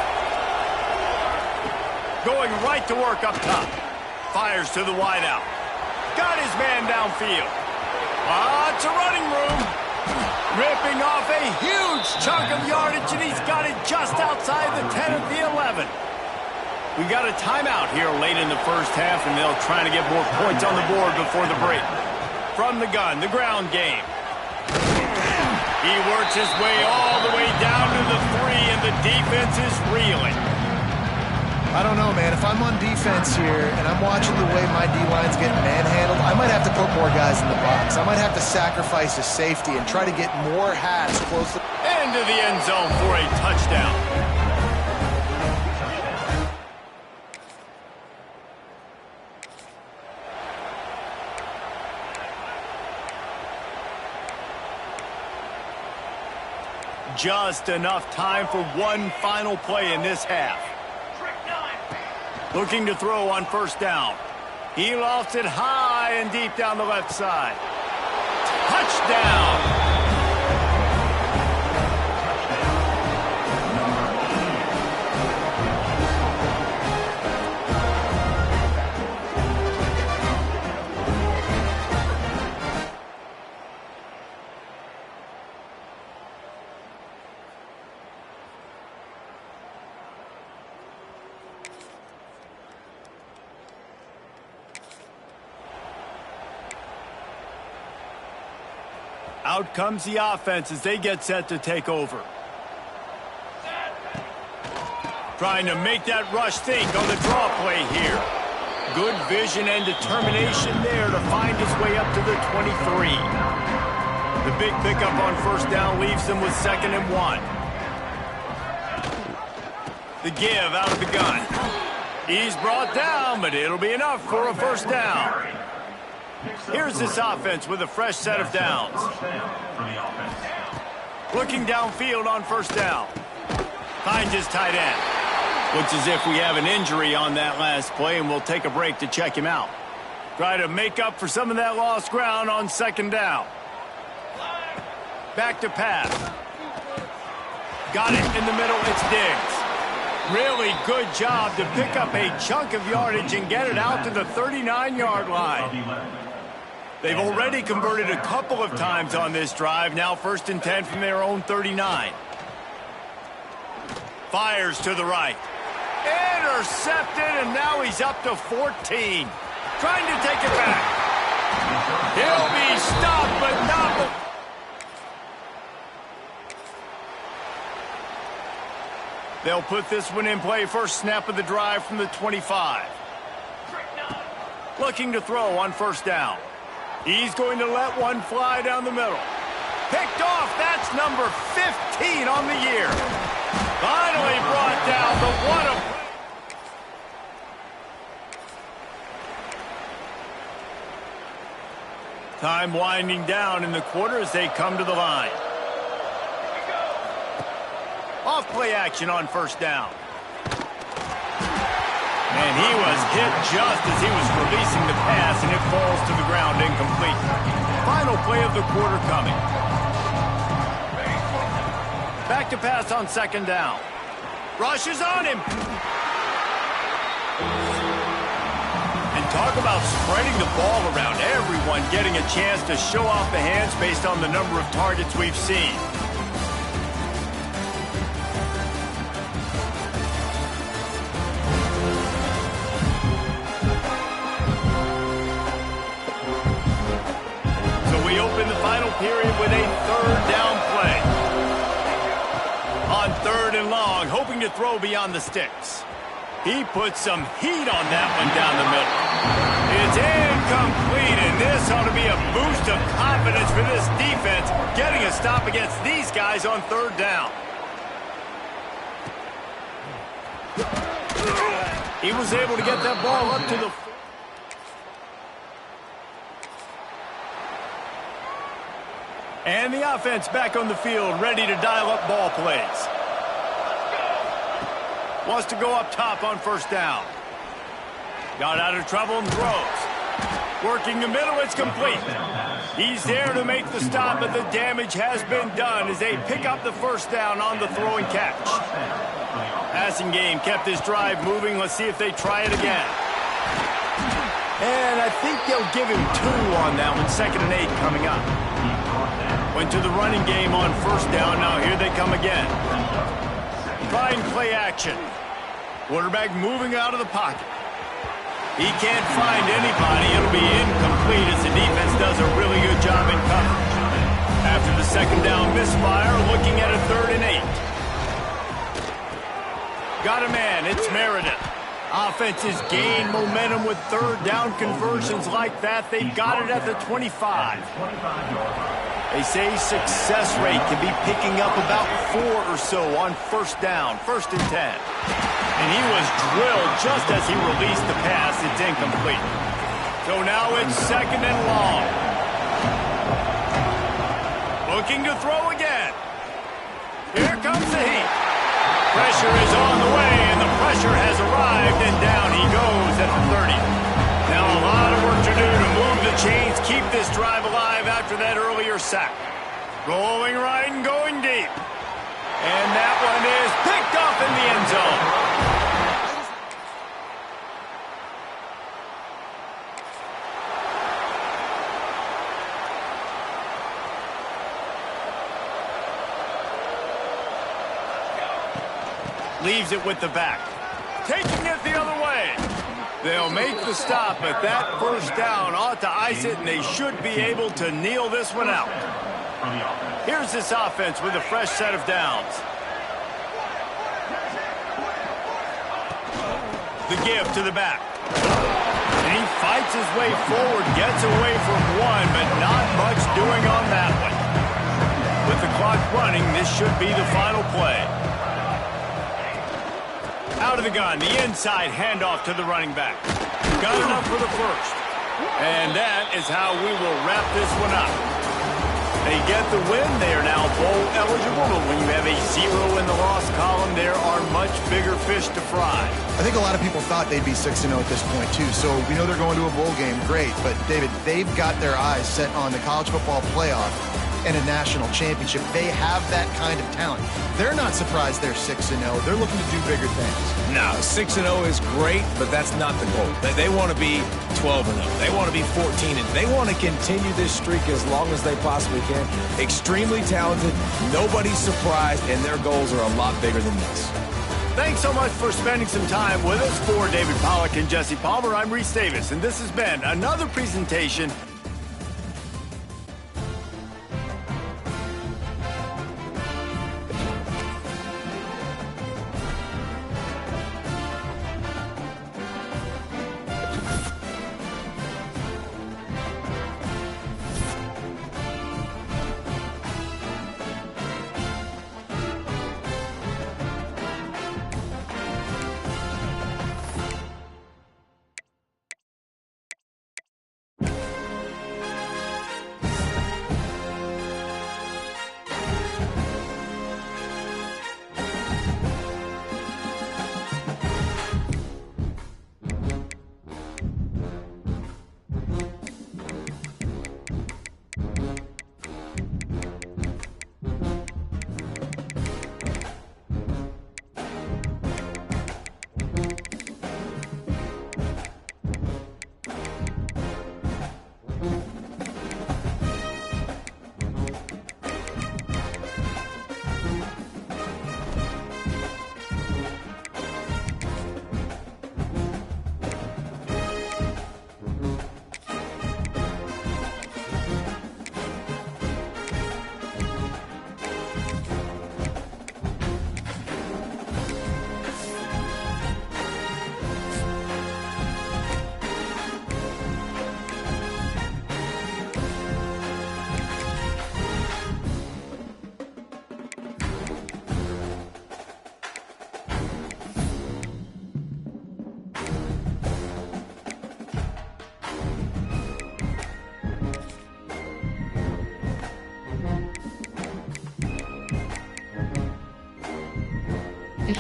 Going right to work up top. Fires to the wideout. Got his man downfield. Lots of running room. Ripping off a huge chunk of yardage, and he's got it just outside the 10 at the 11. We got a timeout here late in the first half, and they'll try to get more points on the board before the break. From the gun, the ground game. He works his way all the way down to the 3, and the defense is reeling. I don't know, man. If I'm on defense here and I'm watching the way my D-line's getting manhandled, I might have to put more guys in the box. I might have to sacrifice a safety and try to get more hats close to... Into the end zone for a touchdown. Just enough time for one final play in this half. Looking to throw on first down. He lofts it high and deep down the left side. Touchdown! Out comes the offense as they get set to take over. Trying to make that rush think on the draw play here. Good vision and determination there to find his way up to the 23. The big pickup on first down leaves them with 2nd and 1. The give out of the gun. He's brought down, but it'll be enough for a first down. Here's this offense with a fresh set of downs. Looking downfield on first down. Finds his tight end. Looks as if we have an injury on that last play, and we'll take a break to check him out. Try to make up for some of that lost ground on 2nd down. Back to pass. Got it in the middle. It's Diggs. Really good job to pick up a chunk of yardage and get it out to the 39-yard line. They've already converted a couple of times on this drive. Now 1st and 10 from their own 39. Fires to the right. Intercepted, and now he's up to 14. Trying to take it back. He'll be stopped, but not... They'll put this one in play. First snap of the drive from the 25. Looking to throw on first down. He's going to let one fly down the middle. Picked off. That's number 15 on the year. Finally brought down, but what a... Time winding down in the quarter as they come to the line. Off play action on first down. And he was hit just as he was releasing the pass, and it falls to the ground incomplete. Final play of the quarter coming. Back to pass on 2nd down. Rushes on him. And talk about spreading the ball around. Everyone getting a chance to show off the hands based on the number of targets we've seen. Period with a 3rd down play. On 3rd and long, hoping to throw beyond the sticks. He put some heat on that one down the middle. It's incomplete, and this ought to be a boost of confidence for this defense, getting a stop against these guys on 3rd down. He was able to get that ball up to the... And the offense back on the field, ready to dial up ball plays. Wants to go up top on first down. Got out of trouble and throws. Working the middle, it's complete. He's there to make the stop, but the damage has been done as they pick up the first down on the throwing catch. Passing game kept this drive moving. Let's see if they try it again. And I think they'll give him 2 on that one. 2nd and 8 coming up. Went to the running game on first down. Now here they come again. Try and play action. Quarterback moving out of the pocket. He can't find anybody. It'll be incomplete as the defense does a really good job in coverage. After the second down misfire, looking at a 3rd and 8. Got a man. It's Meredith. Offenses gain momentum with 3rd down conversions like that. They've got it at the 25. They say success rate can be picking up about 4 or so on first down, 1st and 10. And he was drilled just as he released the pass. It's incomplete. So now it's 2nd and long. Looking to throw again. Here comes the heat. Pressure is on the way, and the pressure has arrived, and down he goes at the 30. Now a lot of work to do to move the chains, keep this drive alive after that earlier sack. Going right and going deep. And that one is picked off in the end zone. Leaves it with the back. Taking it the other way. They'll make the stop, but that first down ought to ice it, and they should be able to kneel this one out. Here's this offense with a fresh set of downs. The give to the back. And he fights his way forward, gets away from one, but not much doing on that one. With the clock running, this should be the final play. Out of the gun, the inside handoff to the running back. Got enough for the first. And that is how we will wrap this one up. They get the win. They are now bowl eligible, but when you have a 0 in the loss column, there are much bigger fish to fry. I think a lot of people thought they'd be 6-0 at this point, too. So we know they're going to a bowl game. Great. But, David, they've got their eyes set on the college football playoff and a national championship. They have that kind of talent. They're not surprised they're 6-0. They're looking to do bigger things. No, 6-0 is great, but that's not the goal. They want to be 12-0. They want to be 14-0. They want to continue this streak as long as they possibly can. Extremely talented. Nobody's surprised, and their goals are a lot bigger than this. Thanks so much for spending some time with us. For David Pollack and Jesse Palmer, I'm Reese Davis, and this has been another presentation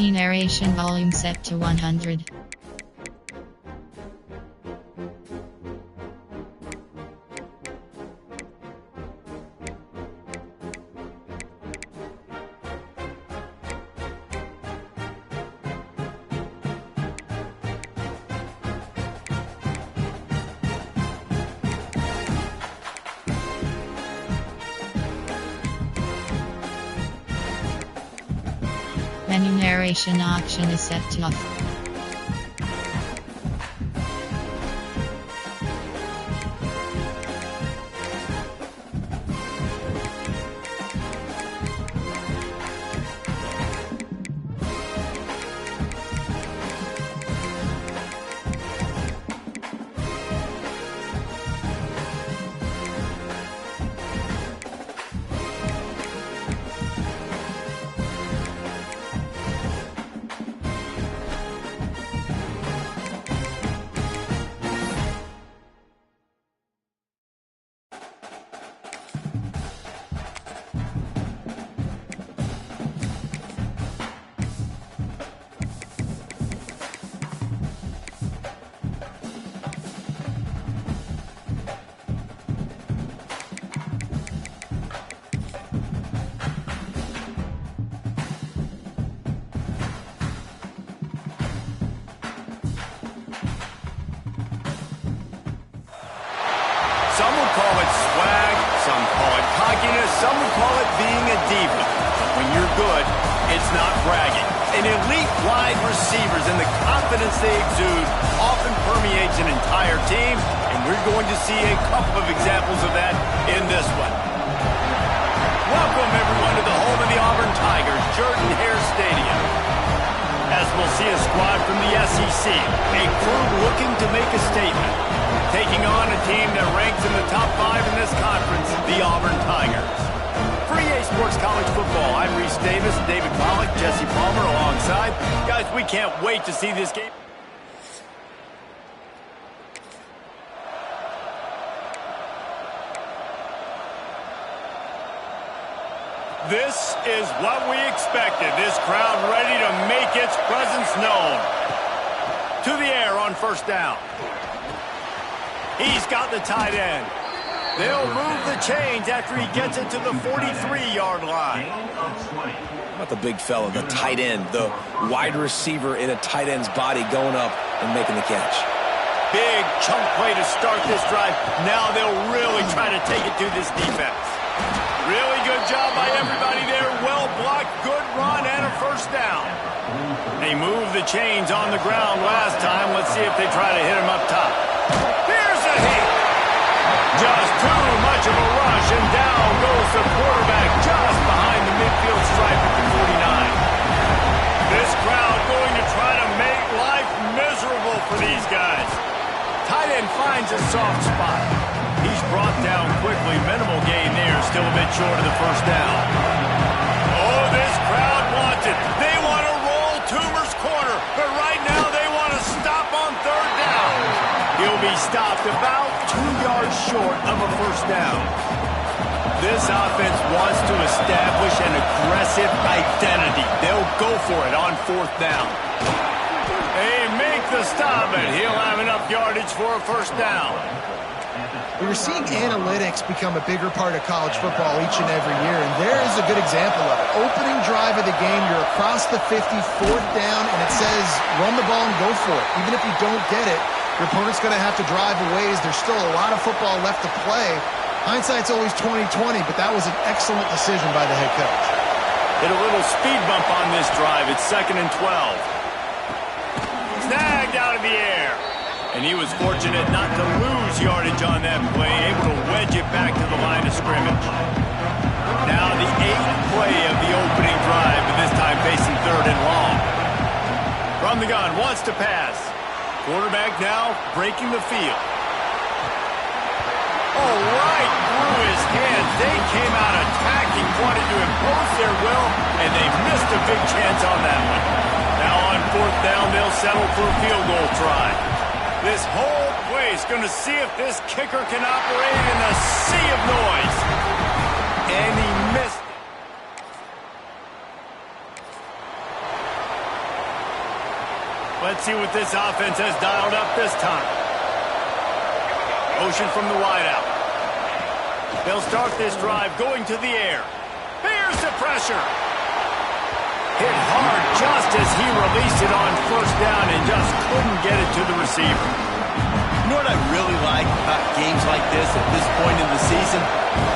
Key narration volume set to 100. Remuneration auction is set to off. Some would call it swag, some call it cockiness, some would call it being a diva. When you're good, it's not bragging. An elite wide receivers and the confidence they exude often permeates an entire team, and we're going to see a couple of examples of that in this one. Welcome, everyone, to the home of the Auburn Tigers, Jordan-Hare Stadium. As we'll see a squad from the SEC, a crew looking to make a statement, taking on a team that ranks in the top 5 in this conference, the Auburn Tigers. For EA Sports College Football, I'm Reese Davis, David Pollack, Jesse Palmer alongside. Guys, we can't wait to see this game. This is what we expected. This crowd ready to make its presence known. To the air on first down. He's got the tight end. They'll move the chains after he gets it to the 43-yard line. How about the big fella, the tight end, the wide receiver in a tight end's body going up and making the catch. Big chunk play to start this drive. Now they'll really try to take it to this defense. Really good job by everybody there. Well blocked, good run, and a first down. They moved the chains on the ground last time. Let's see if they try to hit him up top. Here's a hit. Just too much of a rush, and down goes the quarterback just behind the midfield stripe at the 49. This crowd going to try to make life miserable for these guys. Tight end finds a soft spot. He's brought down quickly. Minimal gain there. Still a bit short of the first down. Oh, this crowd wants it. They want to roll Toomer's corner, but right now they want to stop on third down. He'll be stopped about 2 yards short of a first down. This offense wants to establish an aggressive identity. They'll go for it on fourth down. They make the stop, and he'll have enough yardage for a first down. We're seeing analytics become a bigger part of college football each and every year, and there is a good example of it. Opening drive of the game, you're across the 50, fourth down, and it says run the ball and go for it. Even if you don't get it, your opponent's going to have to drive a ways. There's still a lot of football left to play. Hindsight's always 20/20, but that was an excellent decision by the head coach. Hit a little speed bump on this drive. It's 2nd and 12. Snagged out of the air. And he was fortunate not to lose yardage on that play, able to wedge it back to the line of scrimmage. Now the 8th play of the opening drive, but this time facing 3rd and long. From the gun, wants to pass. Quarterback now breaking the field. Oh, right through his hands. They came out attacking, wanted to impose their will, and they missed a big chance on that one. Now on fourth down, they'll settle for a field goal try. This whole place going to see if this kicker can operate in a sea of noise. And he missed it. Let's see what this offense has dialed up this time. Motion from the wideout. They'll start this drive going to the air. Here's the pressure. Hit hard just as he released it on first down and just couldn't get it to the receiver. You know what I really like about games like this at this point in the season?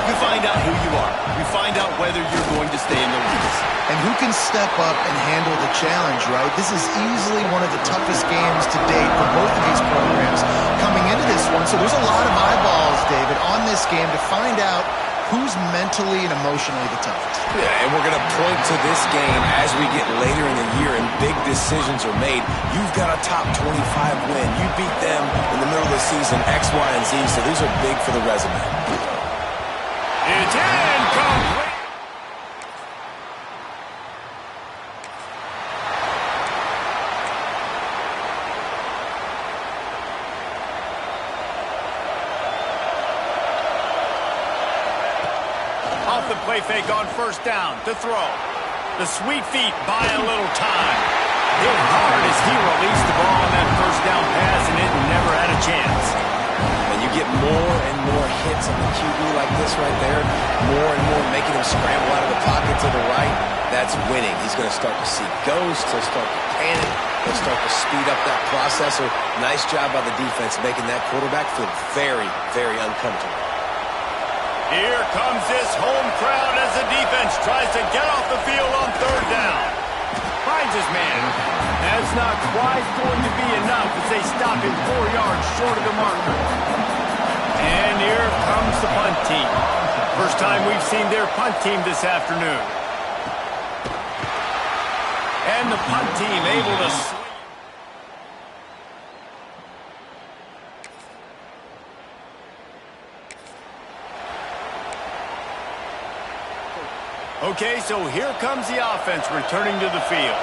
You find out who you are. You find out whether you're going to stay in the race. And who can step up and handle the challenge, right? This is easily one of the toughest games to date for both of these programs coming into this one. So there's a lot of eyeballs, David, on this game to find out who's mentally and emotionally the toughest. Yeah, and we're going to point to this game as we get later in the year and big decisions are made. You've got a top 25 win. You beat them in the middle of the season, X, Y, and Z, so these are big for the resume. It's incomplete. Off the play fake on first down to throw. The sweet feet buy a little time. Hit hard as he released the ball on that first down pass, and it never had a chance. And you get more and more hits on the QB like this right there, more and more making him scramble out of the pocket to the right. That's winning. He's going to start to see ghosts. He'll start to panic. He'll start to speed up that process. So nice job by the defense making that quarterback feel very, very uncomfortable. Here comes this home crowd as the defense tries to get off the field on third down. Finds his man. That's not quite going to be enough as they stop him 4 yards short of the marker. And here comes the punt team. First time we've seen their punt team this afternoon. And the punt team able to... Okay, so here comes the offense returning to the field.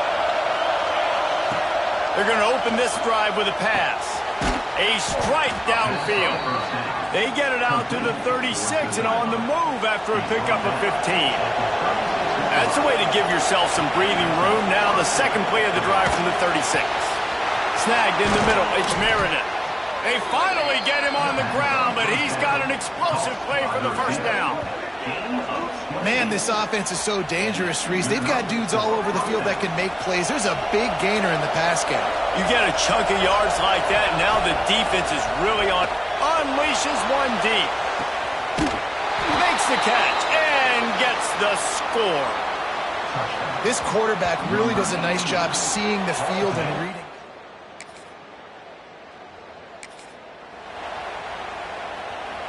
They're going to open this drive with a pass. A strike downfield. They get it out to the 36 and on the move after a pickup of 15. That's a way to give yourself some breathing room. Now the second play of the drive from the 36. Snagged in the middle. It's Meredith. They finally get him on the ground, but he's got an explosive play for the first down. Man, this offense is so dangerous, Reese. They've got dudes all over the field that can make plays. There's a big gainer in the pass game. You get a chunk of yards like that, and now the defense is really on. Unleashes one deep. Makes the catch and gets the score. This quarterback really does a nice job seeing the field and reading.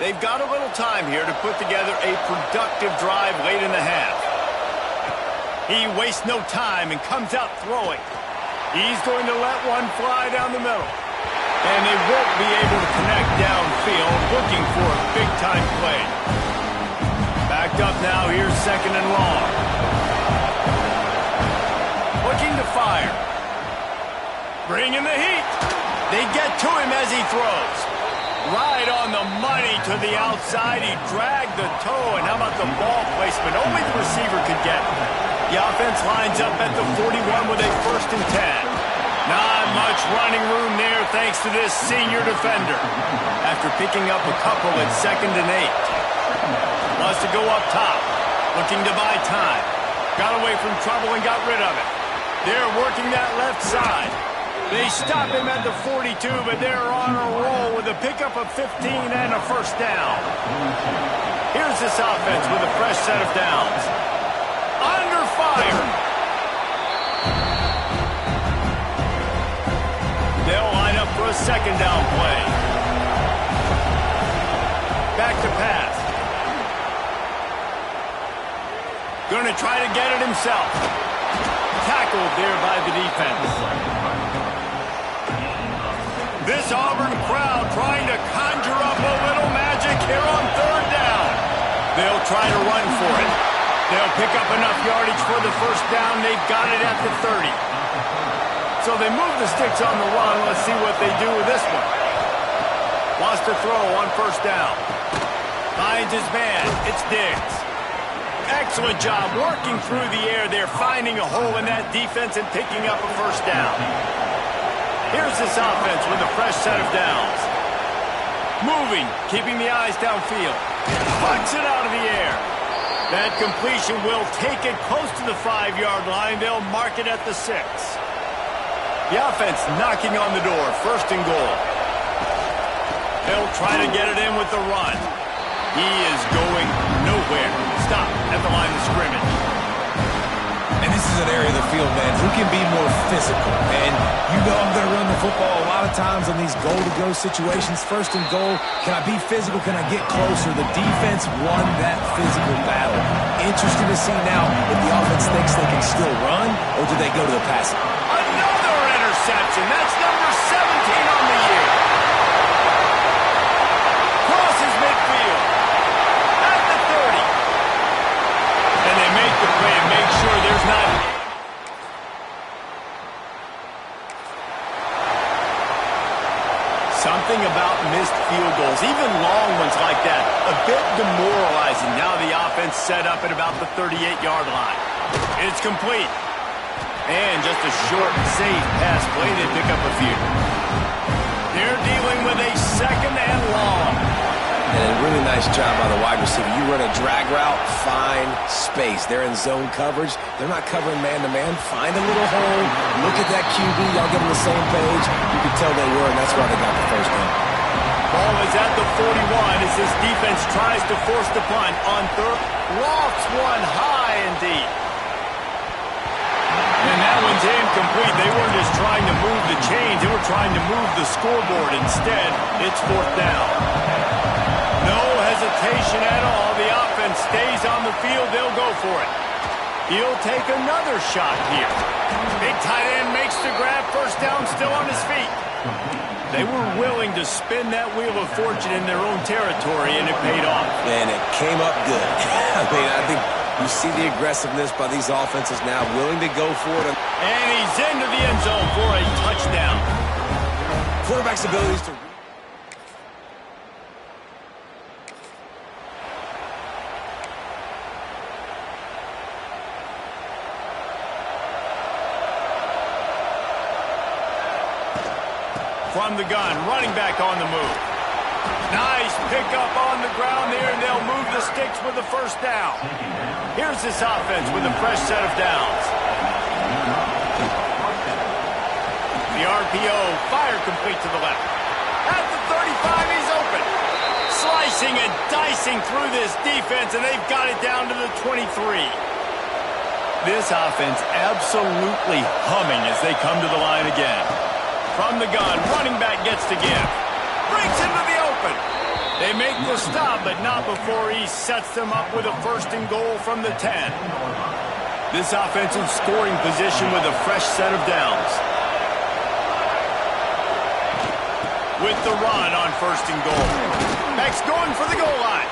They've got a little time here to put together a productive drive late in the half. He wastes no time and comes out throwing. He's going to let one fly down the middle. And they won't be able to connect downfield, looking for a big-time play. Backed up now, here's second and long. Looking to fire. Bringing the heat. They get to him as he throws. Right on the money to the outside. He dragged the toe, and how about the ball placement? Only the receiver could get it. The offense lines up at the 41 with a 1st and 10. Not much running room there thanks to this senior defender. After picking up a couple at 2nd and 8. Wants to go up top. Looking to buy time. Got away from trouble and got rid of it. They're working that left side. They stop him at the 42, but they're on a roll with a pickup of 15 and a 1st down. Here's this offense with a fresh set of downs. Under fire. They'll line up for a 2nd down play. Back to pass. Going to try to get it himself. Tackled there by the defense. This Auburn crowd trying to conjure up a little magic here on 3rd down. They'll try to run for it. They'll pick up enough yardage for the 1st down. They've got it at the 30. So they move the sticks on the run. Let's see what they do with this one. Wants to throw on 1st down. Finds his man. It's Diggs. Excellent job working through the air there, finding a hole in that defense and picking up a 1st down. Here's this offense with a fresh set of downs. Moving, keeping the eyes downfield. Bucks it out of the air. That completion will take it close to the 5-yard line. They'll mark it at the 6. The offense knocking on the door. 1st and goal. He'll try to get it in with the run. He is going nowhere. Stop at the line of scrimmage. And this is an area of the field, man, who can be more physical. And you know I'm going to run the football a lot of times on these goal-to-go situations. First and goal, can I be physical? Can I get closer? The defense won that physical battle. Interesting to see now if the offense thinks they can still run, or do they go to the passing? Another interception. That's number 17 on the year. Crosses midfield. At the 30. And they make the play and make sure there's not... Something about missed field goals, even long ones like that, a bit demoralizing. Now the offense set up at about the 38-yard line. It's complete. And just a short, safe pass play. They pick up a few. They're dealing with a second and long. And a really nice job by the wide receiver. You run a drag route, find space. They're in zone coverage. They're not covering man-to-man. Find a little hole. Look at that QB. Y'all get on the same page. You can tell they were, and that's why they got the first down. Ball is at the 41 as this defense tries to force the punt on third. Lofts one high and deep. And that one's incomplete. They weren't just trying to move the chains. They were trying to move the scoreboard. Instead, it's fourth down. No hesitation at all. The offense stays on the field. They'll go for it. He'll take another shot here. Big tight end makes the grab. First down, still on his feet. They were willing to spin that wheel of fortune in their own territory, and it paid off. And it came up good. I think you see the aggressiveness by these offenses now, willing to go for it. And he's into the end zone for a touchdown. Quarterback's abilities to... From the gun, running back on the move. Nice pickup on the ground there, and they'll move the sticks with the first down. Here's this offense with a fresh set of downs. The RPO, fire complete to the left. At the 35, he's open. Slicing and dicing through this defense, and they've got it down to the 23. This offense absolutely humming as they come to the line again. From the gun, running back gets to give. Breaks into the open. They make the stop, but not before he sets them up with a first and goal from the 10. This offensive scoring position with a fresh set of downs. With the run on first and goal. Beck's going for the goal line.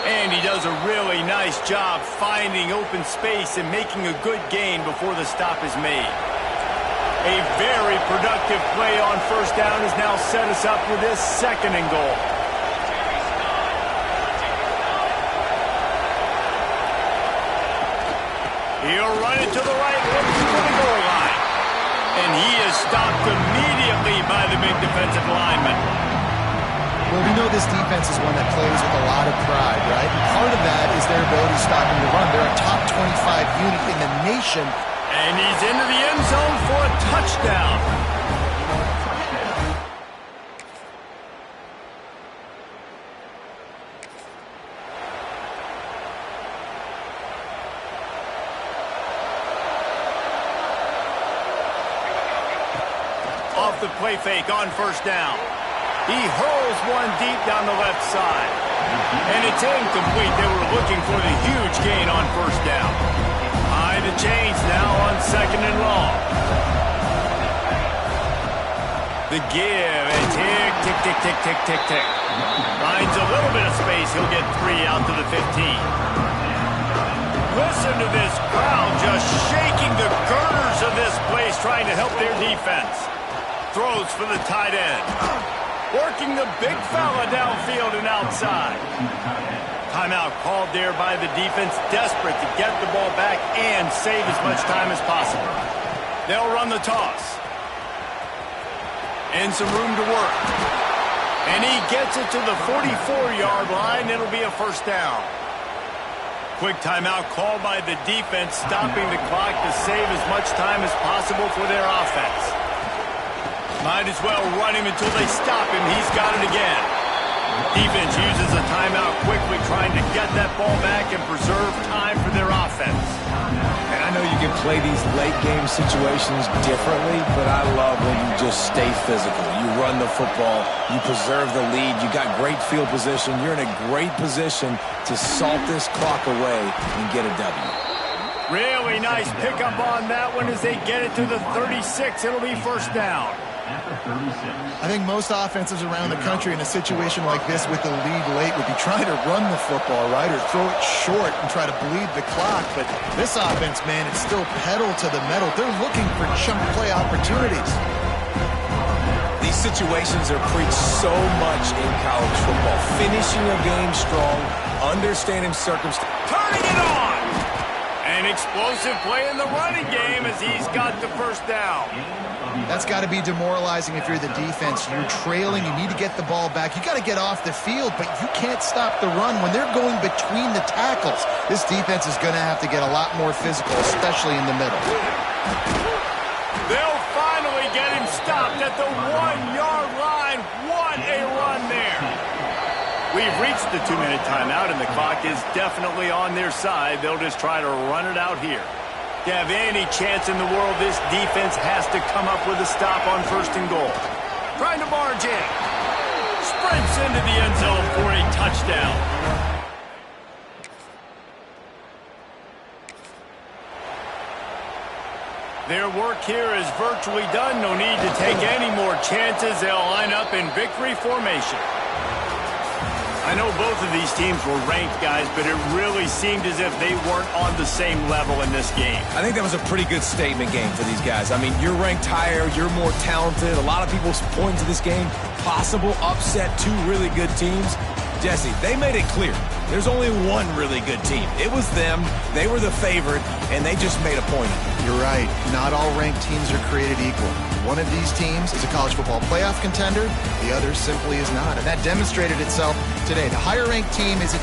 And he does a really nice job finding open space and making a good gain before the stop is made. A very productive play on first down has now set us up with this second and goal. He'll run it to the right, looking for the goal line. And he is stopped immediately by the big defensive lineman. Well, we know this defense is one that plays with a lot of pride, right? And part of that is their ability to stop and to run. They're a top 25 unit in the nation. And he's into the end zone for a touchdown. Off the play fake on first down. He hurls one deep down the left side. And it's incomplete. They were looking for the huge gain on first down. High the chains now on second and long. The give, and tick, tick, tick, tick, tick, tick, tick. Finds a little bit of space. He'll get 3 out to the 15. Listen to this crowd just shaking the girders of this place, trying to help their defense. Throws for the tight end. Working the big fella downfield and outside. Timeout called there by the defense, desperate to get the ball back and save as much time as possible. They'll run the toss. And some room to work. And he gets it to the 44-yard line. It'll be a first down. Quick timeout called by the defense, stopping the clock to save as much time as possible for their offense. Might as well run him until they stop him. He's got it again. Defense uses a timeout quickly, trying to get that ball back and preserve time for their offense. And I know you can play these late game situations differently, but I love when you just stay physical. You run the football, you preserve the lead, you got great field position, you're in a great position to salt this clock away and get a W. Really nice pickup on that one as they get it to the 36. It'll be first down. I think most offenses around the country in a situation like this with the lead late would be trying to run the football, right, or throw it short and try to bleed the clock. But this offense, man, it's still pedal to the metal. They're looking for chunk play opportunities. These situations are preached so much in college football. Finishing a game strong, understanding circumstances. Turning it on! An explosive play in the running game as he's got the first down. That's got to be demoralizing if you're the defense. You're trailing. You need to get the ball back. You got to get off the field, but you can't stop the run when they're going between the tackles. This defense is going to have to get a lot more physical, especially in the middle. They'll finally get him stopped at the 1-yard line. What a run there. We've reached the 2-minute timeout, and the clock is definitely on their side. They'll just try to run it out here. To have any chance in the world, this defense has to come up with a stop on first and goal. Trying to barge in. Sprints into the end zone for a touchdown. Their work here is virtually done. No need to take any more chances. They'll line up in victory formation. I know both of these teams were ranked, guys, but it really seemed as if they weren't on the same level in this game. I think that was a pretty good statement game for these guys. I mean, you're ranked higher, you're more talented. A lot of people point to this game, possible upset, two really good teams. Jesse, they made it clear. There's only one really good team. It was them. They were the favorite, and they just made a point of it. You're right. Not all ranked teams are created equal. One of these teams is a college football playoff contender. The other simply is not. And that demonstrated itself today. The higher ranked team is